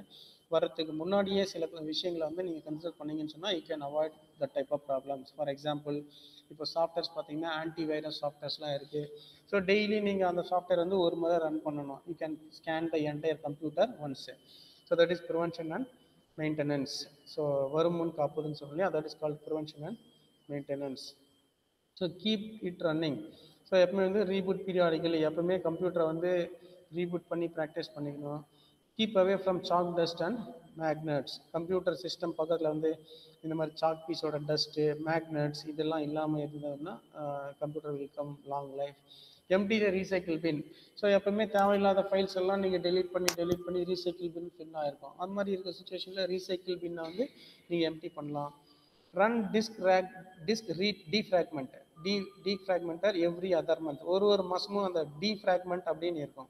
வரத்துக்கு முன்னாடியே சில விஷயங்களை வந்து நீங்கள் கன்சிடர் பண்ணீங்கன்னு சொன்னால் you can avoid the type of problems. For example இப்போ சாஃப்ட்வேர்ஸ் பார்த்தீங்கன்னா ஆன்டி வைரஸ் சாஃப்ட்வேர்ஸ்லாம் இருக்குது. ஸோ டெய்லி நீங்கள் அந்த சாஃப்ட்வேர் வந்து ஒரு முறை ரன் பண்ணணும். You can scan the entire computer once. So that is prevention and maintenance. So வரும் முன் காப்பதுன்னு சொல்லி that is called prevention and maintenance. So keep it running. So எப்பவுமே வந்து ரீபூட் பீரியாடிக்கலி எப்பவுமே கம்ப்யூட்டரை வந்து ரீபூட் பண்ணி ப்ராக்டிஸ் பண்ணிக்கணும். Keep away from chalk dust and magnets. Computer system பக்கத்தில் வந்து இந்த மாதிரி சாக் பீஸோட டஸ்ட்டு மேக்னட்ஸ் இதெல்லாம் இல்லாமல் இருந்ததுன்னா computer will come long life. Empty recycle bin. So எப்பவுமே தேவையில்லாத ஃபைல்ஸ் எல்லாம் நீங்கள் டெலீட் பண்ணி ரீசைக்கிள் பின் ஃபில் ஆகிருக்கும். அந்த மாதிரி இருக்கிற சுச்சுவேஷனில் ரீசைக்கிள் பின்னை வந்து நீங்கள் எம்டி பண்ணலாம். Run disk defragment defragmenter every other month. ஒரு மாதமும் அந்த டீஃப்ராக்மெண்ட் அப்படின்னு இருக்கும்.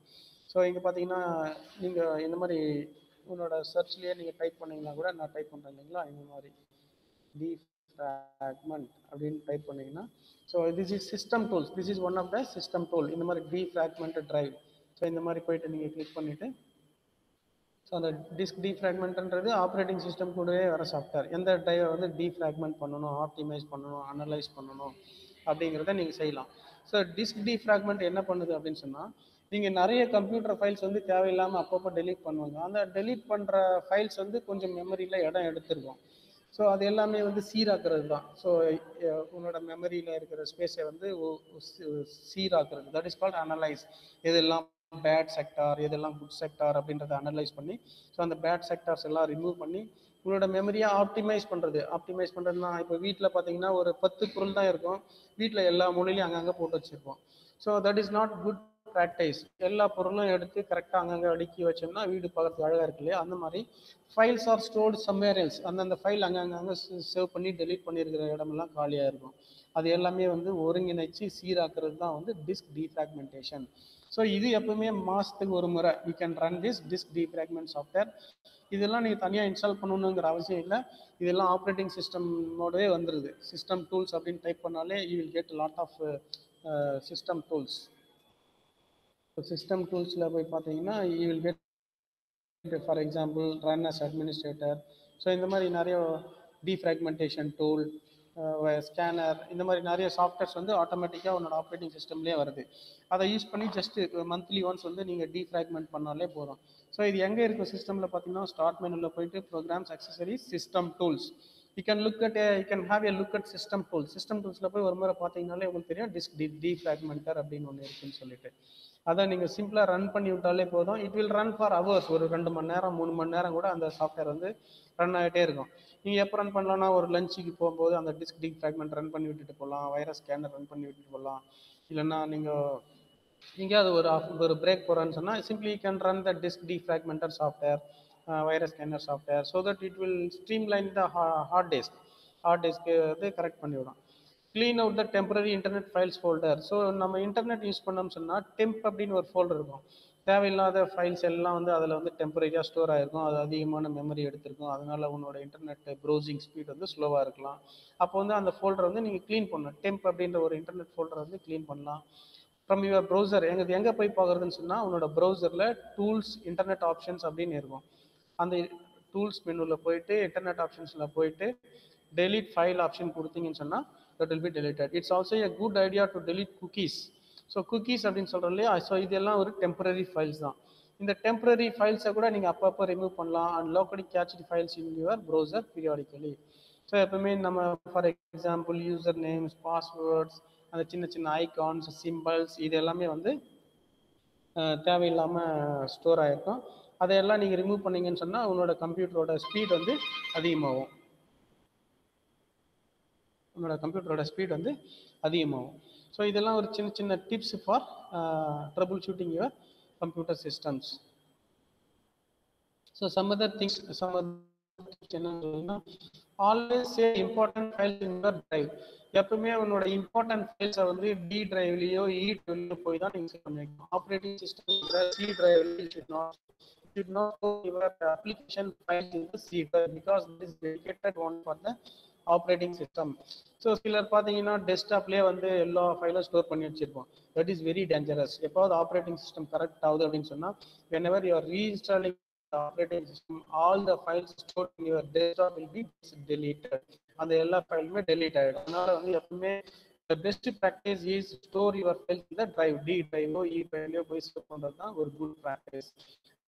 ஸோ இங்கே பார்த்தீங்கன்னா நீங்கள் இந்த மாதிரி உன்னோட சர்ச்லேயே நீங்கள் டைப் பண்ணிங்கன்னா கூட நான் டைப் பண்ணுறேன் இல்லைங்களா, இந்த மாதிரி டீஃப்ராக்மெண்ட் அப்படின்னு டைப் பண்ணிங்கன்னா so this is system tools. This is one of the system tool. இந்த மாதிரி டீஃப்ராக்மெண்ட் ட்ரைவ். ஸோ இந்த மாதிரி போயிட்டு நீங்கள் கிளிக் பண்ணிவிட்டு ஸோ அந்த டிஸ்க் டீஃப்ராக்மெண்ட்ன்றது ஆப்ரேட்டிங் சிஸ்டம் கூடவே வர சாஃப்ட்வேர். எந்த ட்ரைவை வந்து டீஃப்ராக்மெண்ட் பண்ணணும், ஆப்டிமைஸ் பண்ணணும், அனலைஸ் பண்ணணும் அப்படிங்கிறத நீங்கள் செய்யலாம். ஸோ டிஸ்க் டீஃப்ராக்மெண்ட் என்ன பண்ணுது அப்படின்னு சொன்னால் நீங்கள் நிறைய கம்ப்யூட்டர் ஃபைல்ஸ் வந்து தேவையில்லாமல் அப்பப்போ டெலீட் பண்ணுவாங்க. அந்த டெலீட் பண்ணுற ஃபைல்ஸ் வந்து கொஞ்சம் மெமரியில் இடம் எடுத்துருக்கும். ஸோ அது எல்லாமே வந்து சீராக்குறது தான். ஸோ உன்னோட மெமரியில் இருக்கிற ஸ்பேஸை வந்து சீராக்குறது, தட் இஸ் கால்ட் அனலைஸ். இதெல்லாம் பேட் செக்டார் எதெல்லாம் குட் செக்டார் அப்படின்றத அனலைஸ் பண்ணி ஸோ அந்த பேட் செக்டார்ஸ் எல்லாம் ரிமூவ் பண்ணி உங்களோட மெமரியை ஆப்டிமைஸ் பண்ணுறதுனா இப்போ வீட்டில் பார்த்தீங்கன்னா ஒரு 10 பொருள் தான் இருக்கும், வீட்டில் எல்லா மூலையிலையும் அங்கங்கே போட்டு வச்சுருப்போம். So that is not good practice. எல்லா பொருளும் எடுத்து கரெக்டாக அங்கங்கே அடுக்கி வச்சோம்னா வீடு பார்க்கறதுக்கு அழகாக இருக்கு இல்லையா. அந்த மாதிரி files are stored somewhere else. அந்தந்த ஃபைல் அங்கங்கே சேவ் பண்ணி டெலீட் பண்ணியிருக்கிற இடமெல்லாம் காலியாக இருக்கும். அது எல்லாமே வந்து ஒருங்கிணைச்சு சீராக்குறது தான் வந்து டிஸ்க் டீஃப்ராக்மெண்டேஷன். ஸோ இது எப்பவுமே மாதத்துக்கு ஒரு முறை you can run this disk defragment software. இதெல்லாம் நீங்கள் தனியாக இன்ஸ்டால் பண்ணணுங்கிற அவசியம் இல்லை. இதெல்லாம் ஆப்ரேட்டிங் சிஸ்டமோடவே வந்துடுது. சிஸ்டம் டூல்ஸ் அப்படின்னு டைப் பண்ணாலே you will get lot of system tools. So system டூல்ஸில் போய் பார்த்தீங்கன்னா you will get for example run as administrator. So இந்த மாதிரி நிறைய டீஃப்ராக்மெண்டேஷன் டூல், ஸ்கேனர், இந்த மாதிரி நிறைய சாஃப்ட்வேர்ஸ் வந்து ஆட்டோமேட்டிக்காக உன்னோட ஆப்ரேட்டிங் சிஸ்டம்லேயே வருது. அதை யூஸ் பண்ணி ஜஸ்ட்டு மந்த்லி ஒன்ஸ் வந்து நீங்கள் டீஃப்ராக்மெண்ட் பண்ணாலே போதும். ஸோ இது எங்கே இருக்கும் சிஸ்டமில் பார்த்தீங்கன்னா ஸ்டார்ட் மெனுவில் போயிட்டு programs, accessories, system tools. you can look at you can have a look at system tools. System toolsல போய் ஒரு முறை பார்த்தீங்கன்னாலே உங்களுக்கு தெரியும் disk defragmenter அப்படின்னு ஒன்று இருக்குன்னு சொல்லிட்டு. அதை நீங்கள் சிம்பிளாக ரன் பண்ணி விட்டாலே போதும். It will run for hours, ஒரு 2 மணி நேரம் 3 மணி நேரம் கூட அந்த சாஃப்ட்வேர் வந்து ரன் ஆகிட்டே இருக்கும். நீங்கள் எப்போ ரன் பண்ணலாம்னா ஒரு லஞ்சுக்கு போகும்போது அந்த டிஸ்க் டிஃப்ராக்மெண்ட் ரன் பண்ணி விட்டுட்டு போகலாம், வைரஸ் ஸ்கேனர் ரன் பண்ணி விட்டுட்டு போகலாம். இல்லைன்னா நீங்கள் எங்கேயாவது ஒரு பிரேக் போகிறேன்னு சொன்னால் simply can run the disk defragmenter software, virus scanner software, so that it will streamline the hard டிஸ்க்கு வந்து கரெக்ட் பண்ணிவிடும். Clean out the temporary internet files folder. So நம்ம இன்டர்நெட் யூஸ் பண்ணோம்னு சொன்னால் டெம்ப் அப்படின்னு ஒரு ஃபோல்டர் இருக்கும். தேவையில்லாத ஃபைல்ஸ் எல்லாம் வந்து அதில் வந்து டெம்பரரியாக ஸ்டோர் ஆகிருக்கும், அது அதிகமான மெமரி எடுத்திருக்கும், அதனால் உன்னோட இன்டர்நெட் ப்ரௌசிங் ஸ்பீட் வந்து ஸ்லோவாக இருக்கலாம். அப்போ வந்து அந்த ஃபோல்டர் வந்து நீங்கள் க்ளீன் பண்ணணும். டெம்ப் அப்படின்ற ஒரு இன்டர்நெட் ஃபோல்டரை வந்து க்ளீன் பண்ணலாம். ஃப்ரம் யுவர் ப்ரௌசர் எங்கே போய் பார்க்குறதுன்னு சொன்னால் உன்னோட ப்ரௌசரில் டூல்ஸ் இன்டர்நெட் ஆப்ஷன்ஸ் அப்படின்னு இருக்கும். அந்த டூல்ஸ் மெனுவில் போயிட்டு இன்டர்நெட் ஆப்ஷன்ஸில் போயிட்டு delete file ஆப்ஷன் கொடுத்தீங்கன்னு சொன்னால் that will be deleted. It's also a good idea to delete cookies. So cookies அப்படின்னு சொல்கிறோம் இல்லையா, ஸோ இதெல்லாம் ஒரு டெம்பரரி ஃபைல்ஸ் தான். இந்த டெம்பரரி ஃபைல்ஸை கூட நீங்கள் அப்பப்போ ரிமூவ் பண்ணலாம் and locally cached files in your browser periodically. So எப்பவுமே நம்ம for example user names, passwords, அந்த சின்ன சின்ன ஐகான்ஸ், சிம்பிள்ஸ், இது எல்லாமே வந்து தேவையில்லாமல் ஸ்டோர் ஆகிருக்கும். அதையெல்லாம் நீங்கள் ரிமூவ் பண்ணீங்கன்னு சொன்னால் உங்களோட கம்ப்யூட்டரோட ஸ்பீட் வந்து அதிகமாகும். உங்களோட கம்ப்யூட்டரோட ஸ்பீட் வந்து அதிகமாகும். ஸோ இதெல்லாம் ஒரு சின்ன சின்ன tips for troubleshooting your computer systems. So some other things என்ன always save important files in your drive. எப்பவுமே உன்னோட இம்பார்ட்டன்ட் ஃபைல்ஸை வந்து டி டிரைவ்லையோ இ டிரைவ்லையோ போய் தான் நீங்கள் சேவ் பண்ணிக்கணும். ஆப்ரேட்டிங் சிஸ்டம் சி டிரைவ்ல should not go your application file in the C drive because it is dedicated one for the operating system. So சிலர் பார்த்தீங்கன்னா டெஸ்க்டாப்லேயே வந்து எல்லா ஃபைலும் ஸ்டோர் பண்ணி வச்சிருப்போம். That is very dangerous. எப்போது ஆப்ரேட்டிங் சிஸ்டம் கரெக்ட் ஆகுது அப்படின்னு சொன்னால் whenever you are reinstalling the operating system, all the files stored in your desktop will be deleted. அந்த எல்லா ஃபைலுமே delete ஆகிடும். அதனால வந்து எப்பவுமே the best practice is store your files in the drive, D drive or E drive போய் ஸ்டோர் பண்ணுறது தான் ஒரு good practice.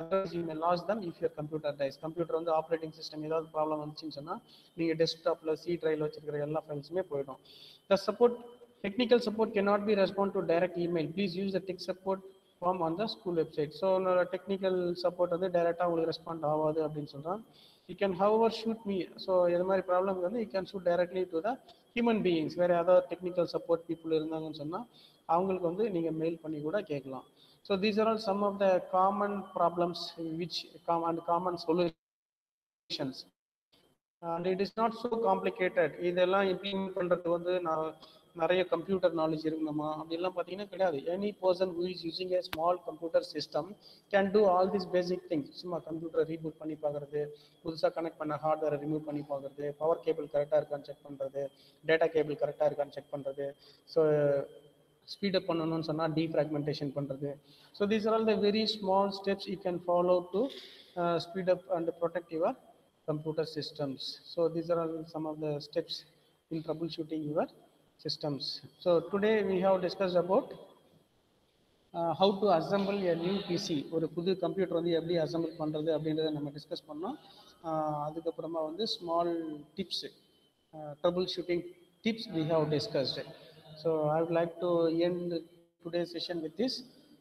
Otherwise you may lose them if your computer dies. Computer வந்து ஆப்ரேட்டிங் சிஸ்டம் ஏதாவது ப்ராப்ளம் வந்துச்சுன்னு சொன்னால் நீங்கள் டெஸ்க்டாப்பில் சி டிரைவில் வச்சிருக்கிற எல்லா ஃபைல்ஸுமே போயிடும். The support, technical support cannot be respond to direct email. Please use the tech support form on the school website. So technical support வந்து டைரெக்டாக உங்களுக்கு ரெஸ்பாண்ட் ஆகாது அப்படின்னு சொல்கிறான். You can however shoot me. So இது மாதிரி ப்ராப்ளம் வந்து you can shoot directly to the human beings. வேறு ஏதாவது டெக்னிக்கல் சப்போர்ட் பீப்புள் இருந்தாங்கன்னு சொன்னால் அவங்களுக்கு வந்து நீங்கள் மெயில் பண்ணி கூட கேட்கலாம். So these are all some of the common problems which and common solutions. And it is not so complicated. இதெல்லாம் இம்ப்ளிமெண்ட் பண்ணுறது வந்து நான் நிறைய கம்ப்யூட்டர் நாலேஜ் இருக்கணுமா அப்படிலாம் பார்த்தீங்கன்னா கிடையாது. Any person who is using a small computer system can do all these basic things. சும்மா கம்ப்யூட்டரை ரீபூட் பண்ணி பார்க்குறது, புதுசாக கனெக்ட் பண்ண ஹார்ட்வேரை ரிமூவ் பண்ணி பார்க்குறது, பவர் கேபிள் கரெக்டாக இருக்கான்னு செக் பண்ணுறது, டேட்டா கேபிள் கரெக்டாக இருக்கான்னு செக் பண்ணுறது, ஸோ ஸ்பீடப் பண்ணணும்னு சொன்னால் டீஃப்ராக்மெண்டேஷன் பண்ணுறது. So these are all the very small steps you can follow to speed up and protect your computer systems. So these are all some of the steps in troubleshooting your systems. So today we have discussed about how to assemble a new PC. ஒரு புது கம்ப்யூட்டர் வந்து எப்படி அசம்பிள் பண்ணுறது அப்படின்றத நம்ம டிஸ்கஸ் பண்ணோம். அதுக்கப்புறமா வந்து small tips, trouble shooting tips we have discussed. So I would like to end today's session with this.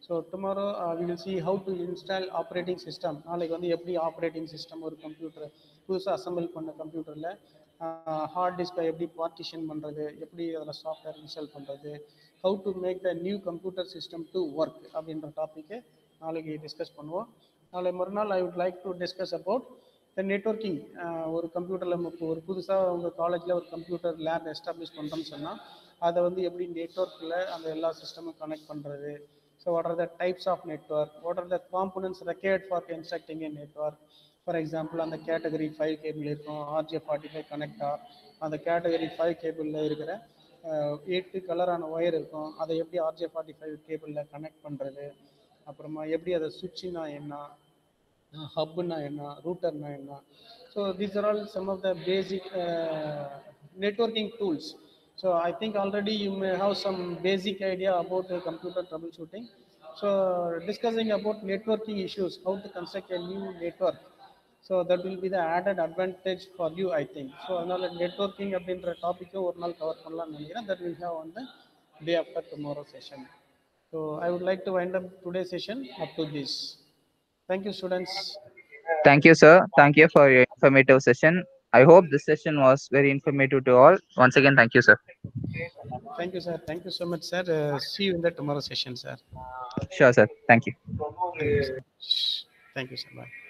So tomorrow we will see how to install operating system. நாளைக்கு வந்து எப்படி ஆப்ரேட்டிங் சிஸ்டம் ஒரு கம்ப்யூட்டர் புதுசாக அசம்பிள் பண்ண கம்ப்யூட்டரில் ஹார்ட் டிஸ்கை எப்படி பார்ட்டிஷன் பண்ணுறது, எப்படி அதில் சாஃப்ட்வேர் இன்ஸ்டால் பண்ணுறது, how to make the new computer system to work அப்படின்ற டாப்பிக்கை நாளைக்கு டிஸ்கஸ் பண்ணுவோம். நாளை மறுநாள் I would like to discuss about the networking. ஒரு கம்ப்யூட்டரில் ஒரு புதுசாக உங்கள் காலேஜில் ஒரு கம்ப்யூட்டர் லேப் எஸ்டாப்ளிஷ் பண்ணுறோம்னு சொன்னால் அதை வந்து எப்படி நெட்வொர்க்கில் அந்த எல்லா சிஸ்டமும் கனெக்ட் பண்ணுறது. So what are the types of network? What are the components required for constructing a network? For example, on the category 5 cable இருக்கும், RJ45 connector. அந்த category 5 கேபிளில் இருக்கிற 8 கலரான ஒயர் இருக்கும், அதை எப்படி RJ45 கேபிளில் கனெக்ட் பண்ணுறது, அப்புறமா எப்படி அதை சுவிட்சுனா என்ன, ஹப்னா என்ன, ரூட்டர்னா என்ன. So these are all some of the basic networking tools. So I think already you may have some basic idea about computer troubleshooting. So discussing about networking issues, how to construct a new network. So that will be the added advantage for you, I think. So அதனால networking அப்படின்ற டாபிக்கும் ஒரு நாள் கவர் பண்ணலாம்னு நினைக்கிறேன். That will have on the day after tomorrow session. So I would like to wind up today's session up to this. Thank you, students. Thank you, sir. Thank you for your informative session. I hope this session was very informative to all. Once again, thank you, sir. Thank you, sir. Thank you so much, sir. See you in the tomorrow session, sir. Sure, sir. Thank you. Thank you so much. Thank you, sir. Bye.